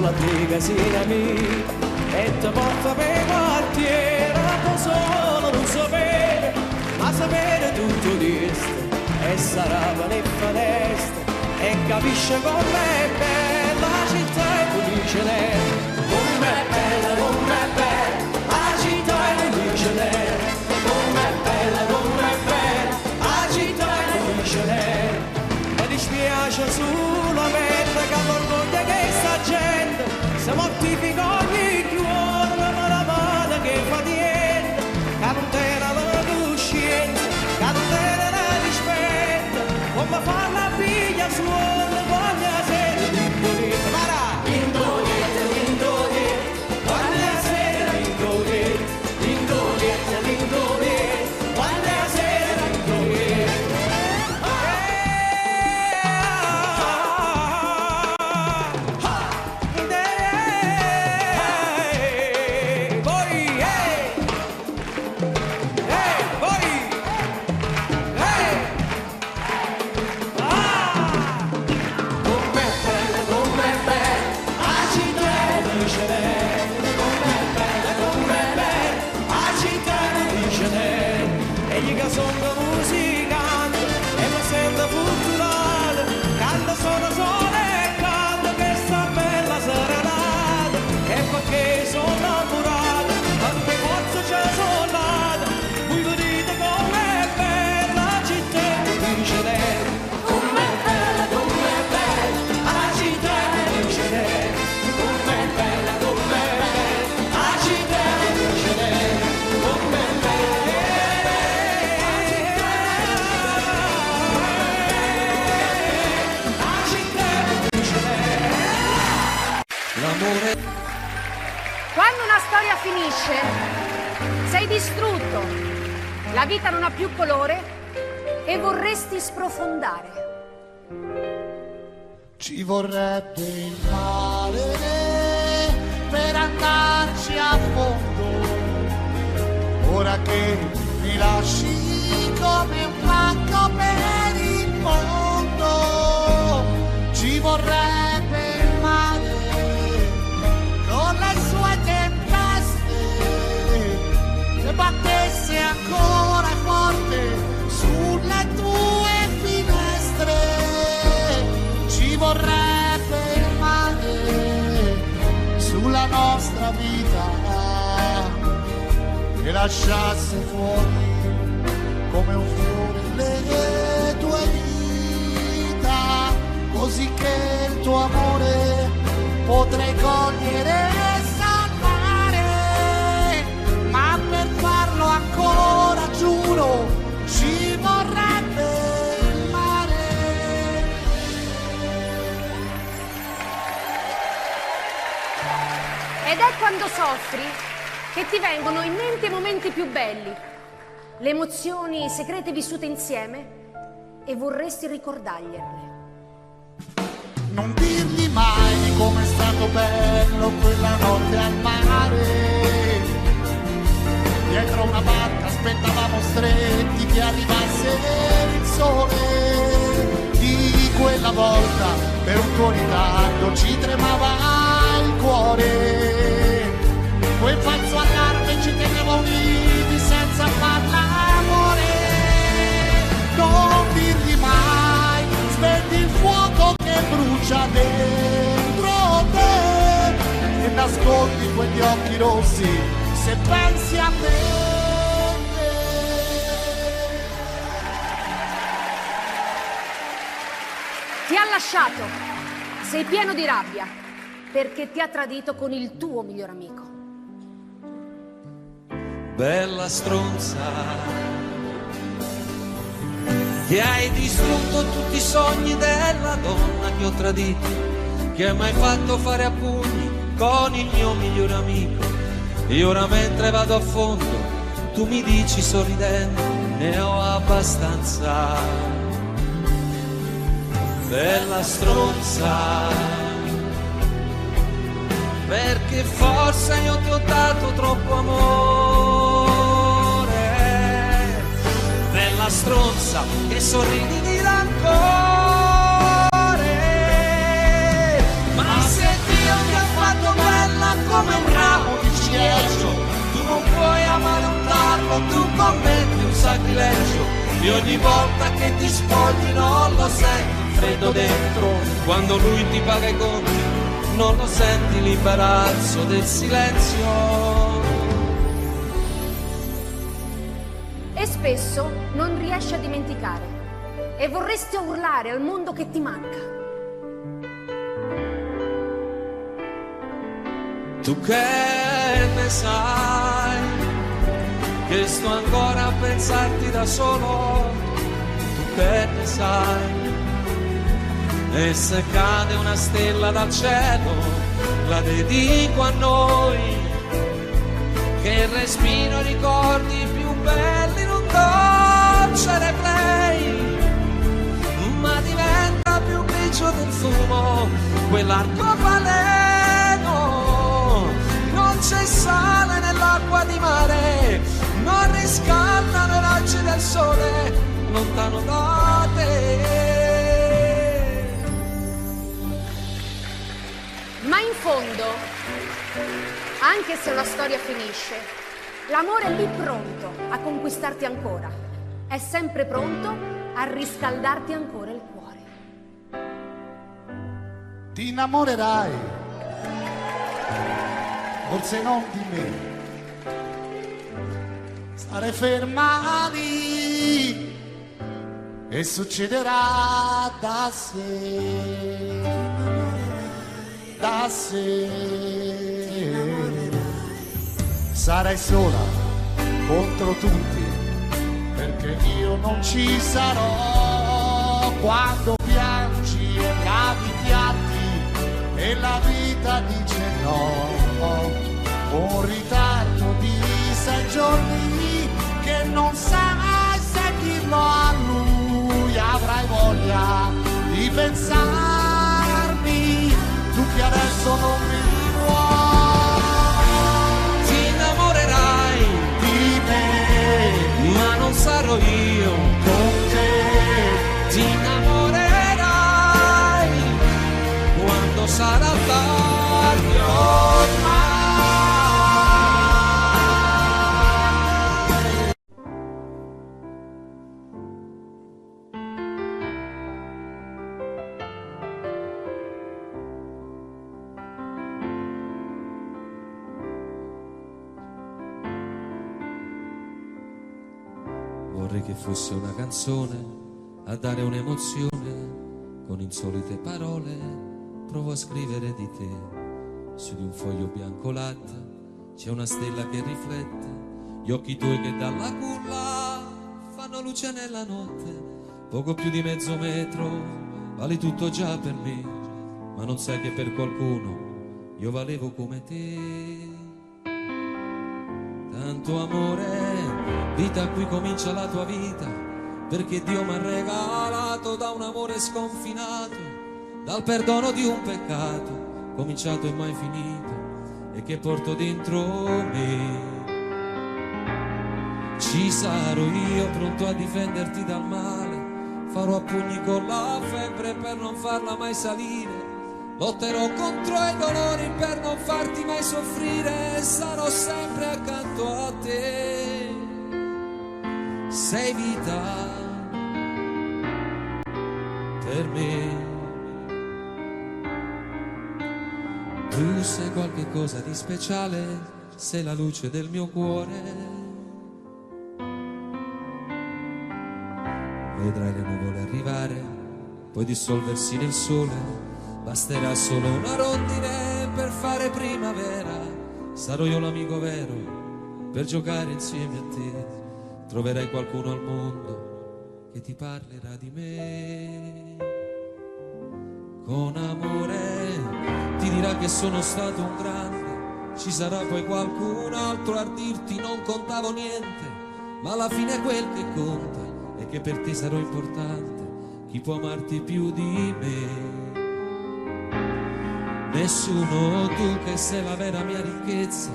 La tua casina mia e ti porta per quartiere, ma solo non sapere, ma sapere tutto questo e sarà per finestre e capisce com'è bella la città e felice lei, com'è bella la città e felice lei, com'è bella la città e felice lei. Mi dispiace solamente che l'orgoglio che sta gente se mortifica ogni giorno, ma la mano che fa niente, che non tiene la coscienza, che non tiene la rispetto, come fa la figlia suona quando la sera l'indoletta, marà, l'indoletta, quando la sera l'indoletta, quando la sera l'indoletta. Quando una storia finisce, sei distrutto, la vita non ha più colore e vorresti sprofondare. Ci vorrebbe il male per andarci a fondo, ora che mi lasci come un pacco per il mondo. Ci vorrebbe il male con le sue tempeste, se battesse ancora forte sulle tue finestre. Ci vorrebbe il male sulla nostra vita, che lasciasse fuori come un fiore le tue dita, così che il tuo amore potrei cogliere e salvare, ma per farlo ancora giuro ci vorrebbe il mare. Ed è quando soffri che ti vengono in mente i momenti più belli, le emozioni segrete vissute insieme e vorresti ricordargliele. Non dirgli mai di com'è stato bello quella notte al mare, dietro una barca aspettavamo stretti che arrivasse il sole. Di quella volta per un tuo ritardo ci tremava il cuore. Quel falso allarme ci teneva uniti senza far l'amore. Non dirgli mai, spegni il fuoco che brucia dentro te e nascondi quegli occhi rossi se pensi a me. Ti ha lasciato, sei pieno di rabbia, perché ti ha tradito con il tuo miglior amico. Bella stronza, che hai distrutto tutti i sogni della donna che ho tradito, che hai mai fatto fare a pugni con il mio miglior amico. E ora mentre vado a fondo, tu mi dici sorridendo, ne ho abbastanza. Bella stronza, perché forse io ti ho dato troppo amore. Bella stronza, che sorridi di rancore. Ma se Dio ti ha fatto bella come un ramo di ciliegio, tu non puoi amare un tarlo, tu commetti un sacrilegio. E ogni volta che ti spogli non lo senti freddo dentro, quando lui ti paga i conti non lo senti l'imbarazzo del silenzio. E spesso non riesci a dimenticare e vorresti urlare al mondo che ti manca. Tu che ne sai, che sto ancora a pensarti da solo. Tu che ne sai, e se cade una stella dal cielo, la dedico a noi, che respiro i ricordi più belli in un dolce replay, ma diventa più grigio del fumo quell'arcobaleno. Non c'è sale nell'acqua di mare, non riscaldano i raggi del sole lontano da te. Ma in fondo, anche se la storia finisce, l'amore è lì pronto a conquistarti ancora. È sempre pronto a riscaldarti ancora il cuore. Ti innamorerai, forse non di me. Stare ferma lì e succederà da sé. Da sé sarai sola contro tutti, perché io non ci sarò quando piangi e lavi i piatti e la vita dice no. Un ritardo di 6 giorni che non sai se dirlo a lui. Avrai voglia di pensarmi, tu che adesso non mi vuoi. Ti innamorerai di me, ma non sarò io con te. Ti innamorerai quando sarà tardi ormai. Vorrei che fosse una canzone a dare un'emozione, con insolite parole provo a scrivere di te. Su di un foglio bianco latte c'è una stella che riflette gli occhi tuoi che dalla culla fanno luce nella notte. Poco più di mezzo metro, vali tutto già per me, ma non sai che per qualcuno io valevo come te. Tanto amore, vita, qui comincia la tua vita, perché Dio mi ha regalato da un amore sconfinato, dal perdono di un peccato, cominciato e mai finito, e che porto dentro me. Ci sarò io pronto a difenderti dal male, farò a pugni con la febbre per non farla mai salire, lotterò contro i dolori per non farti mai soffrire, sarò sempre accanto a te. Sei vita per me, tu sei qualche cosa di speciale, sei la luce del mio cuore. Vedrai le nuvole arrivare, poi dissolversi nel sole, basterà solo una rondine per fare primavera. Sarò io l'amico vero per giocare insieme a te, troverai qualcuno al mondo che ti parlerà di me. Con amore ti dirà che sono stato un grande, ci sarà poi qualcun altro a dirti non contavo niente, ma alla fine quel che conta è che per te sarò importante, chi può amarti più di me? Nessuno, tu che sei la vera mia ricchezza,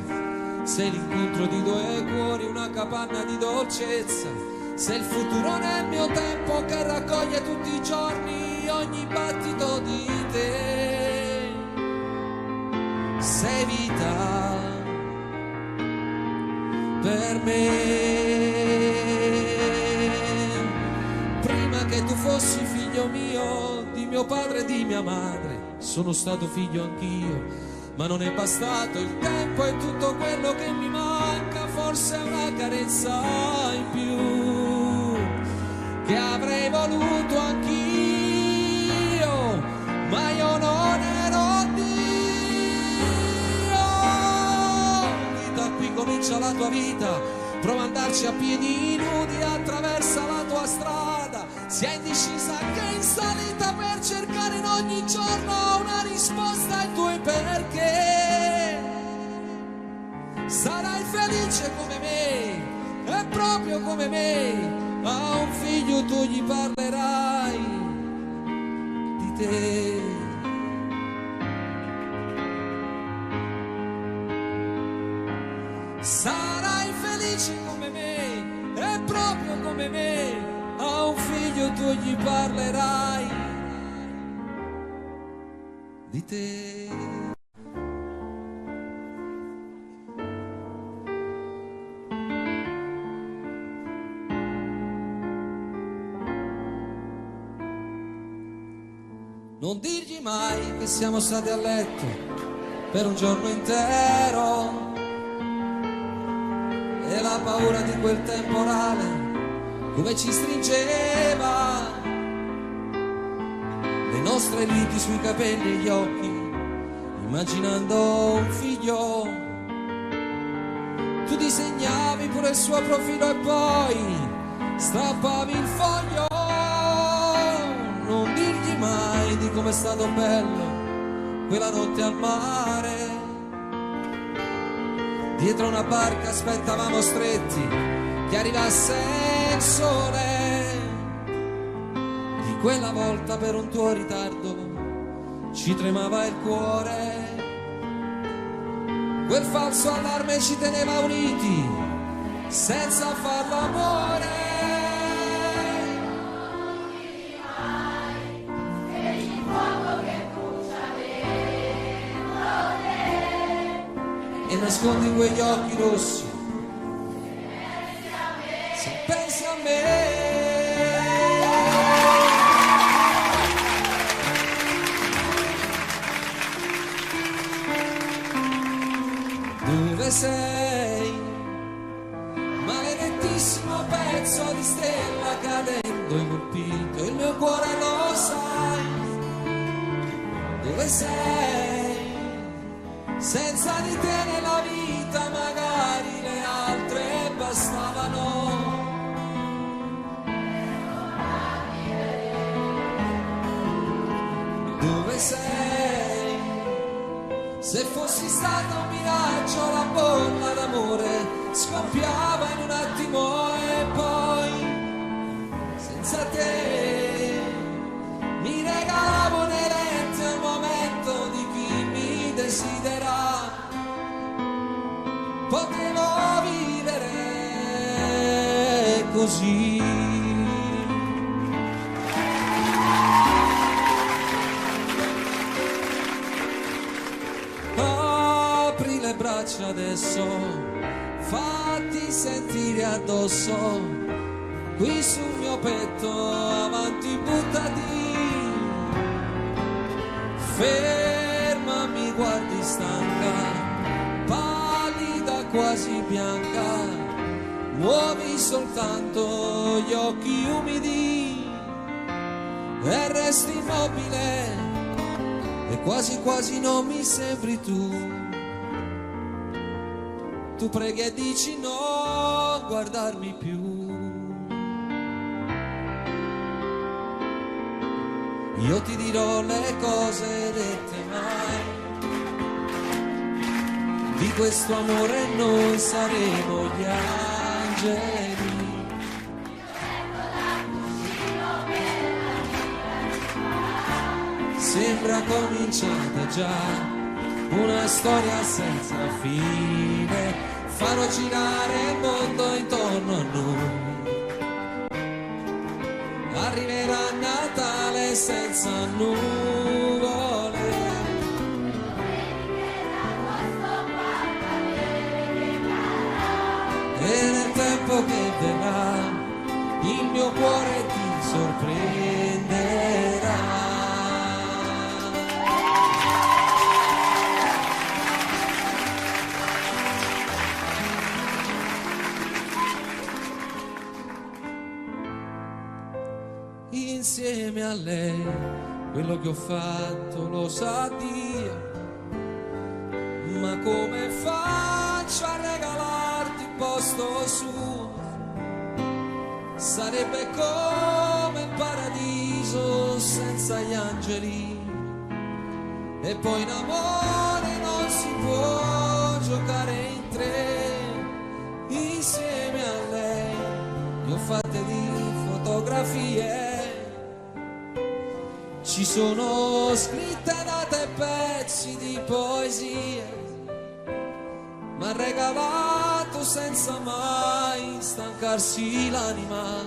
sei l'incontro di due cuori, una capanna di dolcezza, sei il futuro nel mio tempo che raccoglie tutti i giorni ogni battito di te. Sei vita per me. Che tu fossi figlio mio, di mio padre e di mia madre, sono stato figlio anch'io, ma non è bastato il tempo e tutto quello che mi manca, forse è una carezza in più, che avrei voluto anch'io, ma io non ero Dio. Vita, qui comincia la tua vita, prova ad andarci a piedi nudi, attraversa la tua strada, sia indecisa che in salita per cercare in ogni giorno una risposta ai tuoi perché. Sarai felice come me, e proprio come me, a un figlio tu gli parlerai di te. Sarai felice come me, e proprio come me, a un figlio tu gli parlerai di te. Non dirgli mai che siamo stati a letto per un giorno intero, e la paura di quel temporale come ci stringeva, le nostre liti sui capelli e gli occhi, immaginando un figlio. Tu disegnavi pure il suo profilo e poi strappavi il foglio. Non dirgli mai di com'è stato bello quella notte al mare, dietro una barca aspettavamo stretti che arrivasse il sole. Di quella volta per un tuo ritardo ci tremava il cuore, quel falso allarme ci teneva uniti senza farlo amore. E nascondi quegli occhi rossi se pensi a me. Dove sei? Maledettissimo pezzo di stella cadendo e colpito il mio cuore, lo sai. Dove sei? Senza di te nella vita magari le altre bastavano. Dove sei? Se fossi stato un miraggio la bolla d'amore scoppiava in un attimo e poi senza te mi regalavo inerente al momento di chi mi desidera. Potevo vivere così. Apri le braccia adesso, fatti sentire addosso, qui sul mio petto, avanti buttati. Fermami, guardi stanca, pallida quasi bianca, muovi soltanto gli occhi umidi e resti immobile e quasi quasi non mi sembri tu. Tu preghi e dici no, guardarmi più. Io ti dirò le cose dette mai, di questo amore noi saremo gli angeli. Sembra cominciata già una storia senza fine, farò girare il mondo intorno a noi. Arriverà Natale senza nuvole e nel tempo che verrà il mio cuore ti sorprenderà. Insieme a lei quello che ho fatto lo sa Dio, ma come faccio a regalarti il posto suo? Sarebbe come il paradiso senza gli angeli, e poi in amore non si può giocare in tre. Insieme a lei ne ho fatte di fotografie, ci sono scritte date e pezzi di poesie, m'ha regalato senza mai stancarsi l'anima,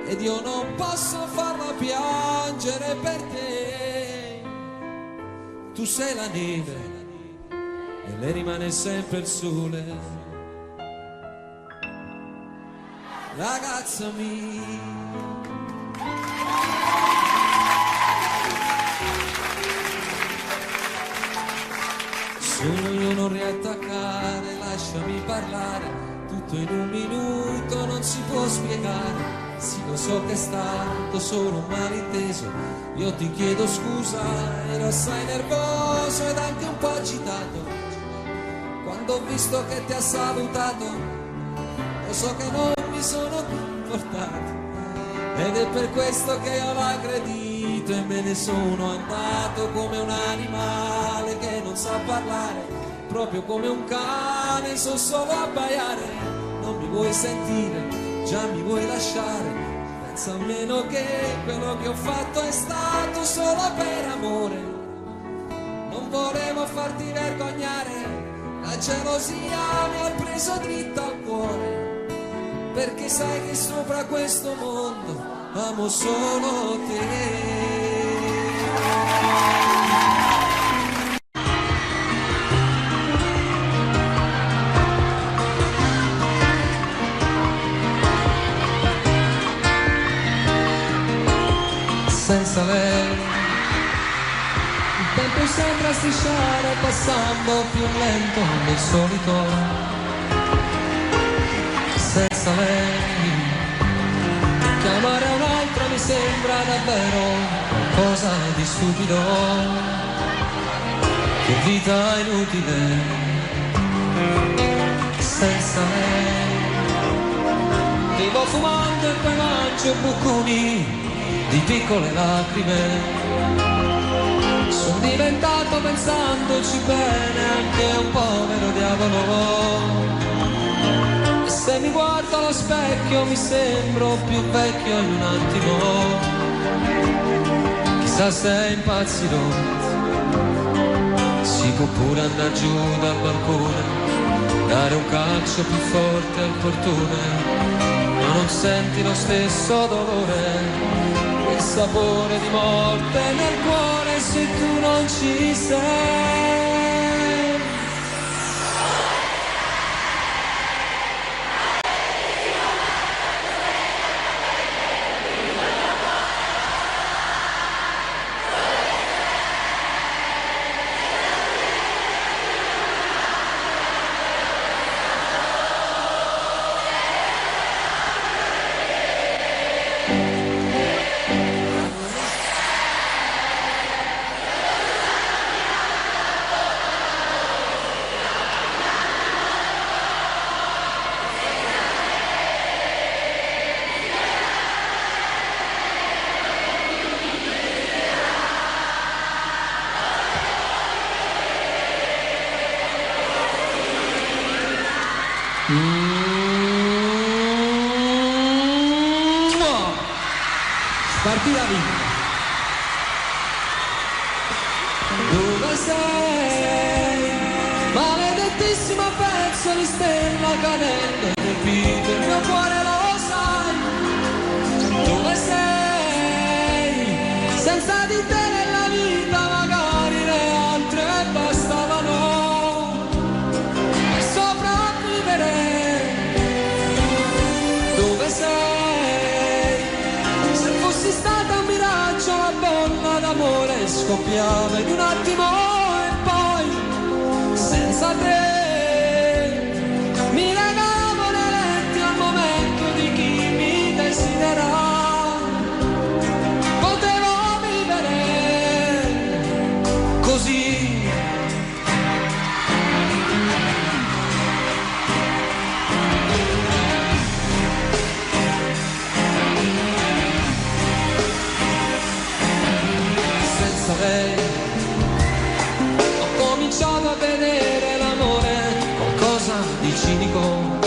ed io non posso farla piangere per te. Tu sei la neve e lei rimane sempre il sole, ragazza mia. Sono io, non riattaccare, lasciami parlare, tutto in un minuto non si può spiegare. Sì, lo so che è stato solo un malinteso, io ti chiedo scusa, ero assai nervoso ed anche un po' agitato quando ho visto che ti ha salutato. Lo so che non mi sono comportato ed è per questo che io l'ho aggredito e me ne sono andato come un animale che non sa parlare, proprio come un cane, so solo abbaiare. Non mi vuoi sentire, già mi vuoi lasciare, pensa almeno che quello che ho fatto è stato solo per amore. Non volevo farti vergognare, la gelosia mi ha preso dritta al cuore, perché sai che sopra questo mondo amo solo te. Senza lei il tempo sembra strisciare, passando più lento del solito. Senza lei chiamare un altro mi sembra davvero qualcosa di stupido. Che vita inutile senza lei. Vivo fumando e poi mangio buconi di piccole lacrime. Sono diventato, pensandoci bene, anche un povero diavolo. E se mi guardo allo specchio mi sembro più vecchio in un attimo. Chissà se impazzirò, si può pure andare giù dal balcone, dare un calcio più forte al portone. non senti lo stesso dolore, il sapore di morte nel cuore se tu non ci sei. Partì la vita. Dove sei? Maledettissimo pezzo di stella cadente, colpito il mio cuore, lo sai. Dove sei? Senza di te nella vita magari le altre bastavano per sopravvivere. Dove sei? Fossi stata un miraggio, la bolla d'amore scoppiava in un attimo e poi senza te mi legavo nei letti al momento di chi mi desidera. Potevo vivere così. Ho cominciato a vedere l'amore qualcosa di cinico,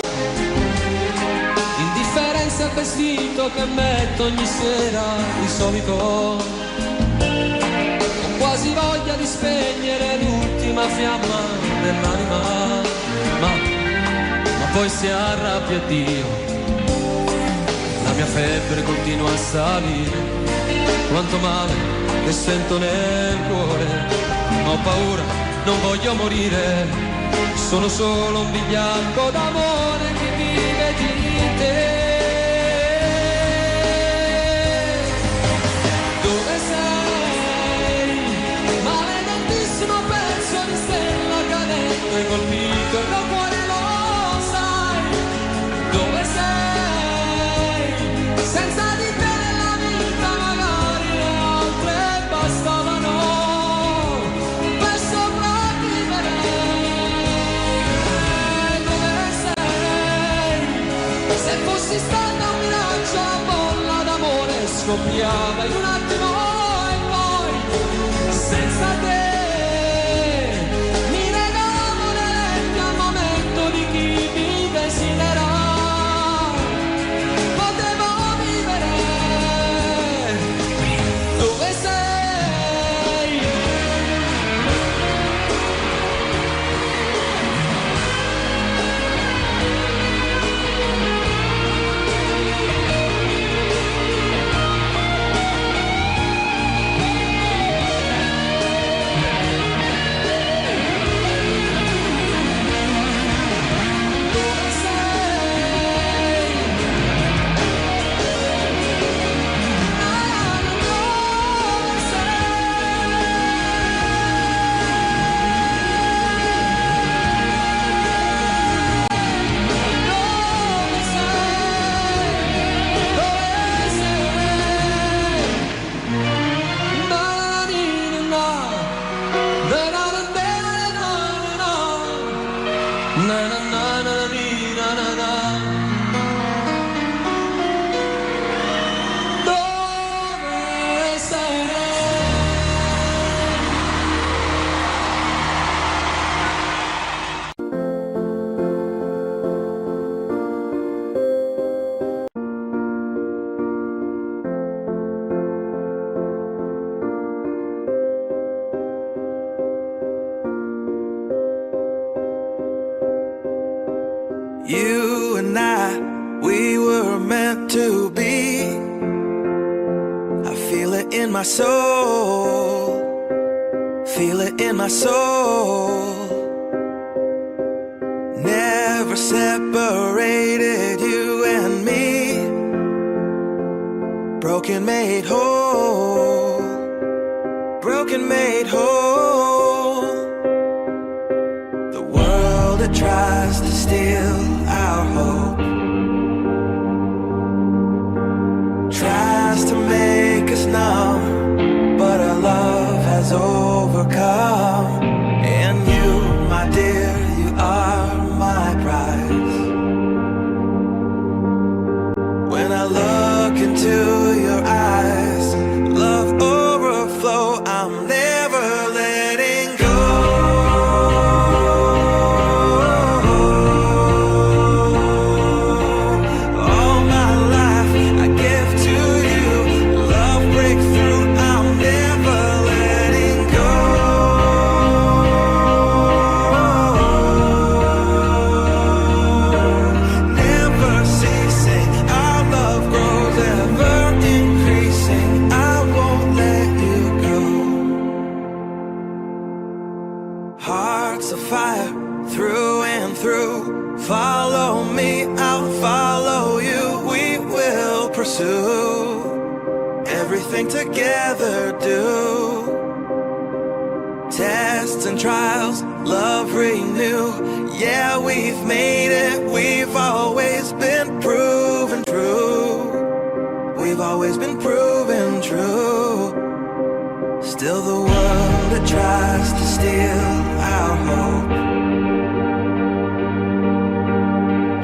indifferenza al vestito che metto ogni sera di solito. Ho quasi voglia di spegnere l'ultima fiamma dell'anima, ma poi si arrabbia Dio, la mia febbre continua a salire. Quanto male che sento nel cuore, ho paura, non voglio morire, sono solo un vigliacco d'amore che vive di te. Dove sei? Maledettissimo pezzo di stella cadente, colpito il mio cuore, lo sai. Dove sei? Senza di te nella vita magari le altre bastavano per sopravvivere. Dove sei? Se fossi stata un miraggio, la bolla d'amore scoppiava in un attimo e poi senza te mi legavo nei letti al momento di chi mi desidera. Potevo vivere. Dove sei? Dove sei? Dove You and I, we were meant my soul, feel it in my soul. Never separated you and me. Broken made whole, broken made whole. The world that tries to steal our hope tries to make us numb, but our love has overcome. And you, my dear, you are my prize. When I look into your eyes, love overflow, I'm never letting go. All my life I give to you, love breakthrough, I'm never letting go. Never ceasing, our love grows ever increasing, I won't let you go. Hearts of fire through and through, follow me, I'll follow you, we will pursue everything together, do tests and trials, love renew. Yeah, we've made it, we've always been proven true. We've always been proven true. Still the world that tries to steal our hope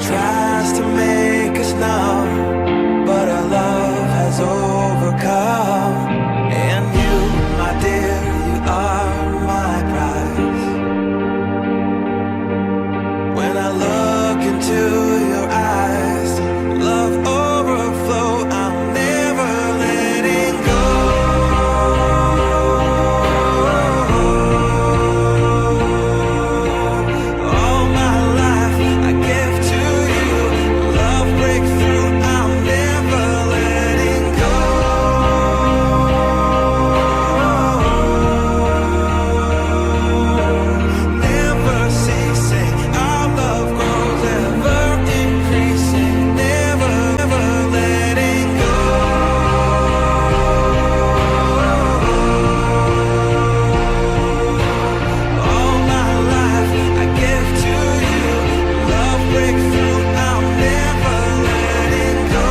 tries to make us numb, but our love has overcome. And you, my dear, you are my prize. When I look into your eyes, love overflow, I'm never letting go. All my life I give to you, love breakthrough, I'm never letting go. Never ceasing, our love grows ever increasing, never, never letting go. All my life I give to you, love breakthrough, I'm never letting go.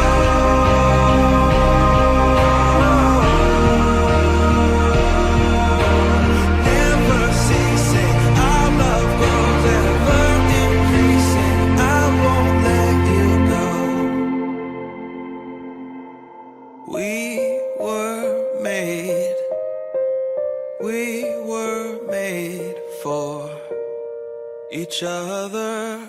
Never ceasing, our love grows ever increasing, I won't let you go. We were made for each other.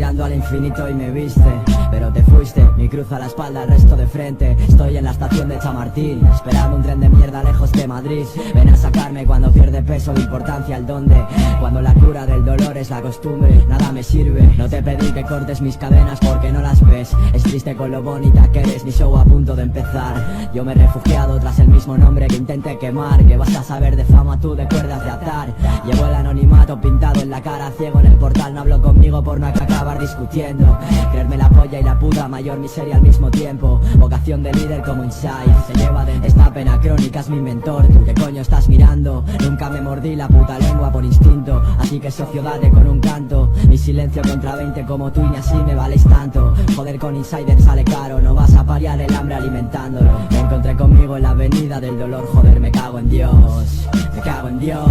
mirando al infinito y me viste, pero te fuiste, mi cruz a la espalda, el resto de frente. Estoy en la estación de Chamartín, esperando un tren de mierda lejos de Madrid. Ven a sacarme cuando pierde peso de importancia el dónde, cuando la cura del dolor es la costumbre, nada me sirve. No te pedí que cortes mis cadenas porque no las ves, es triste con lo bonita que eres, mi show a punto de empezar. Yo me he refugiado tras el mismo nombre que intenté quemar, que vas a saber de fama tú de cuerdas de atar. Llevo el anonimato pintado en la cara, ciego en el portal, no hablo conmigo por no acabar discutiendo. Creerme la polla y la puta mayor miseria al mismo tiempo, vocación de líder como Inside, se lleva de esta pena crónica, es mi mentor. ¿Tú qué coño estás mirando? Nunca me mordí la puta lengua por instinto, así que socio date con un canto. Mi silencio contra 20 como tú y ni así me valéis tanto. Joder con Insider sale caro, no vas a paliar el hambre alimentándolo. Me encontré conmigo en la avenida del dolor, joder me cago en Dios, me cago en Dios.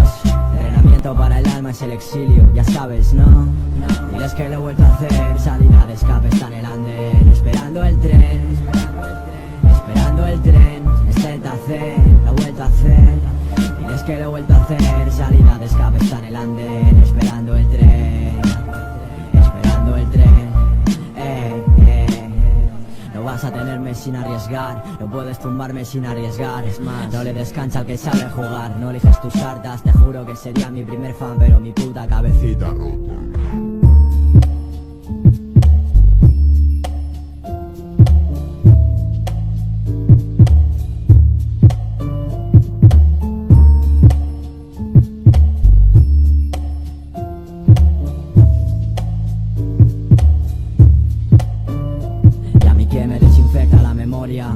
Entrenamiento para el alma es el exilio, ya sabes, ¿no? Diles que lo he vuelto a hacer, salida de escape está en el andén, esperando el tren, esperando el tren, es Delta C, lo he vuelto a hacer. Diles que lo he vuelto a hacer, salida de escape está en el andén, esperando el tren, esperando el tren. No vas a tenerme sin arriesgar, no puedes tumbarme sin arriesgar. Es más, no le descansa al que sabe jugar, no eliges tus cartas, te juro que sería mi primer fan, pero mi puta cabecita rota.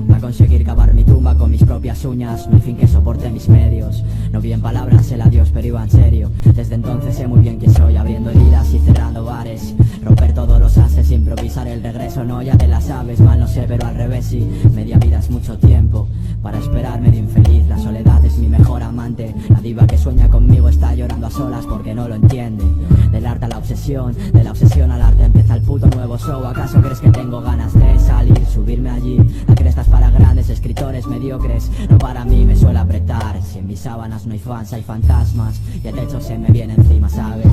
Va a conseguir cavar mi tumba con mis propias uñas, no hay fin que soporte mis medios. No vi en palabras el adiós pero iba en serio. Desde entonces sé muy bien quién soy, abriendo heridas y cerrando bares. Romper todos los ases, improvisar el regreso, no ya te la sabes. Mal no sé pero al revés sí, media vida es mucho tiempo para esperarme de infeliz. La soledad es mi mejor amante, la diva que sueña conmigo está llorando a solas porque no lo entiende. Del arte a la obsesión, de la obsesión al arte empieza el puto nuevo show. ¿Acaso crees que tengo ganas de salir, subirme allí? La cresta es para grandes escritores mediocres, no para mí, me suele apretar. Si en mis sábanas no hay fans hay fantasmas y el techo se me viene encima, ¿sabes?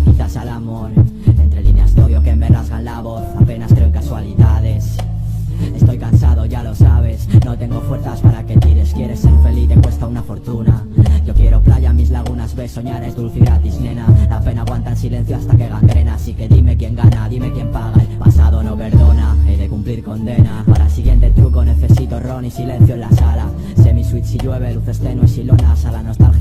Quizás al amor, entre líneas de odio que me rasgan la voz, apenas creo en casualidades. Estoy cansado, ya lo sabes, no tengo fuerzas para que tires. Quieres ser feliz, te cuesta una fortuna. Yo quiero playa, mis lagunas, ves, soñar es dulce y gratis, nena. La pena aguanta en silencio hasta que gangrena, así que dime quién gana, dime quién paga. El pasado no perdona, he de cumplir condena. Para el siguiente truco necesito ron y silencio en la sala. Semi-switch si llueve, luces tenues y lonas, a la nostalgia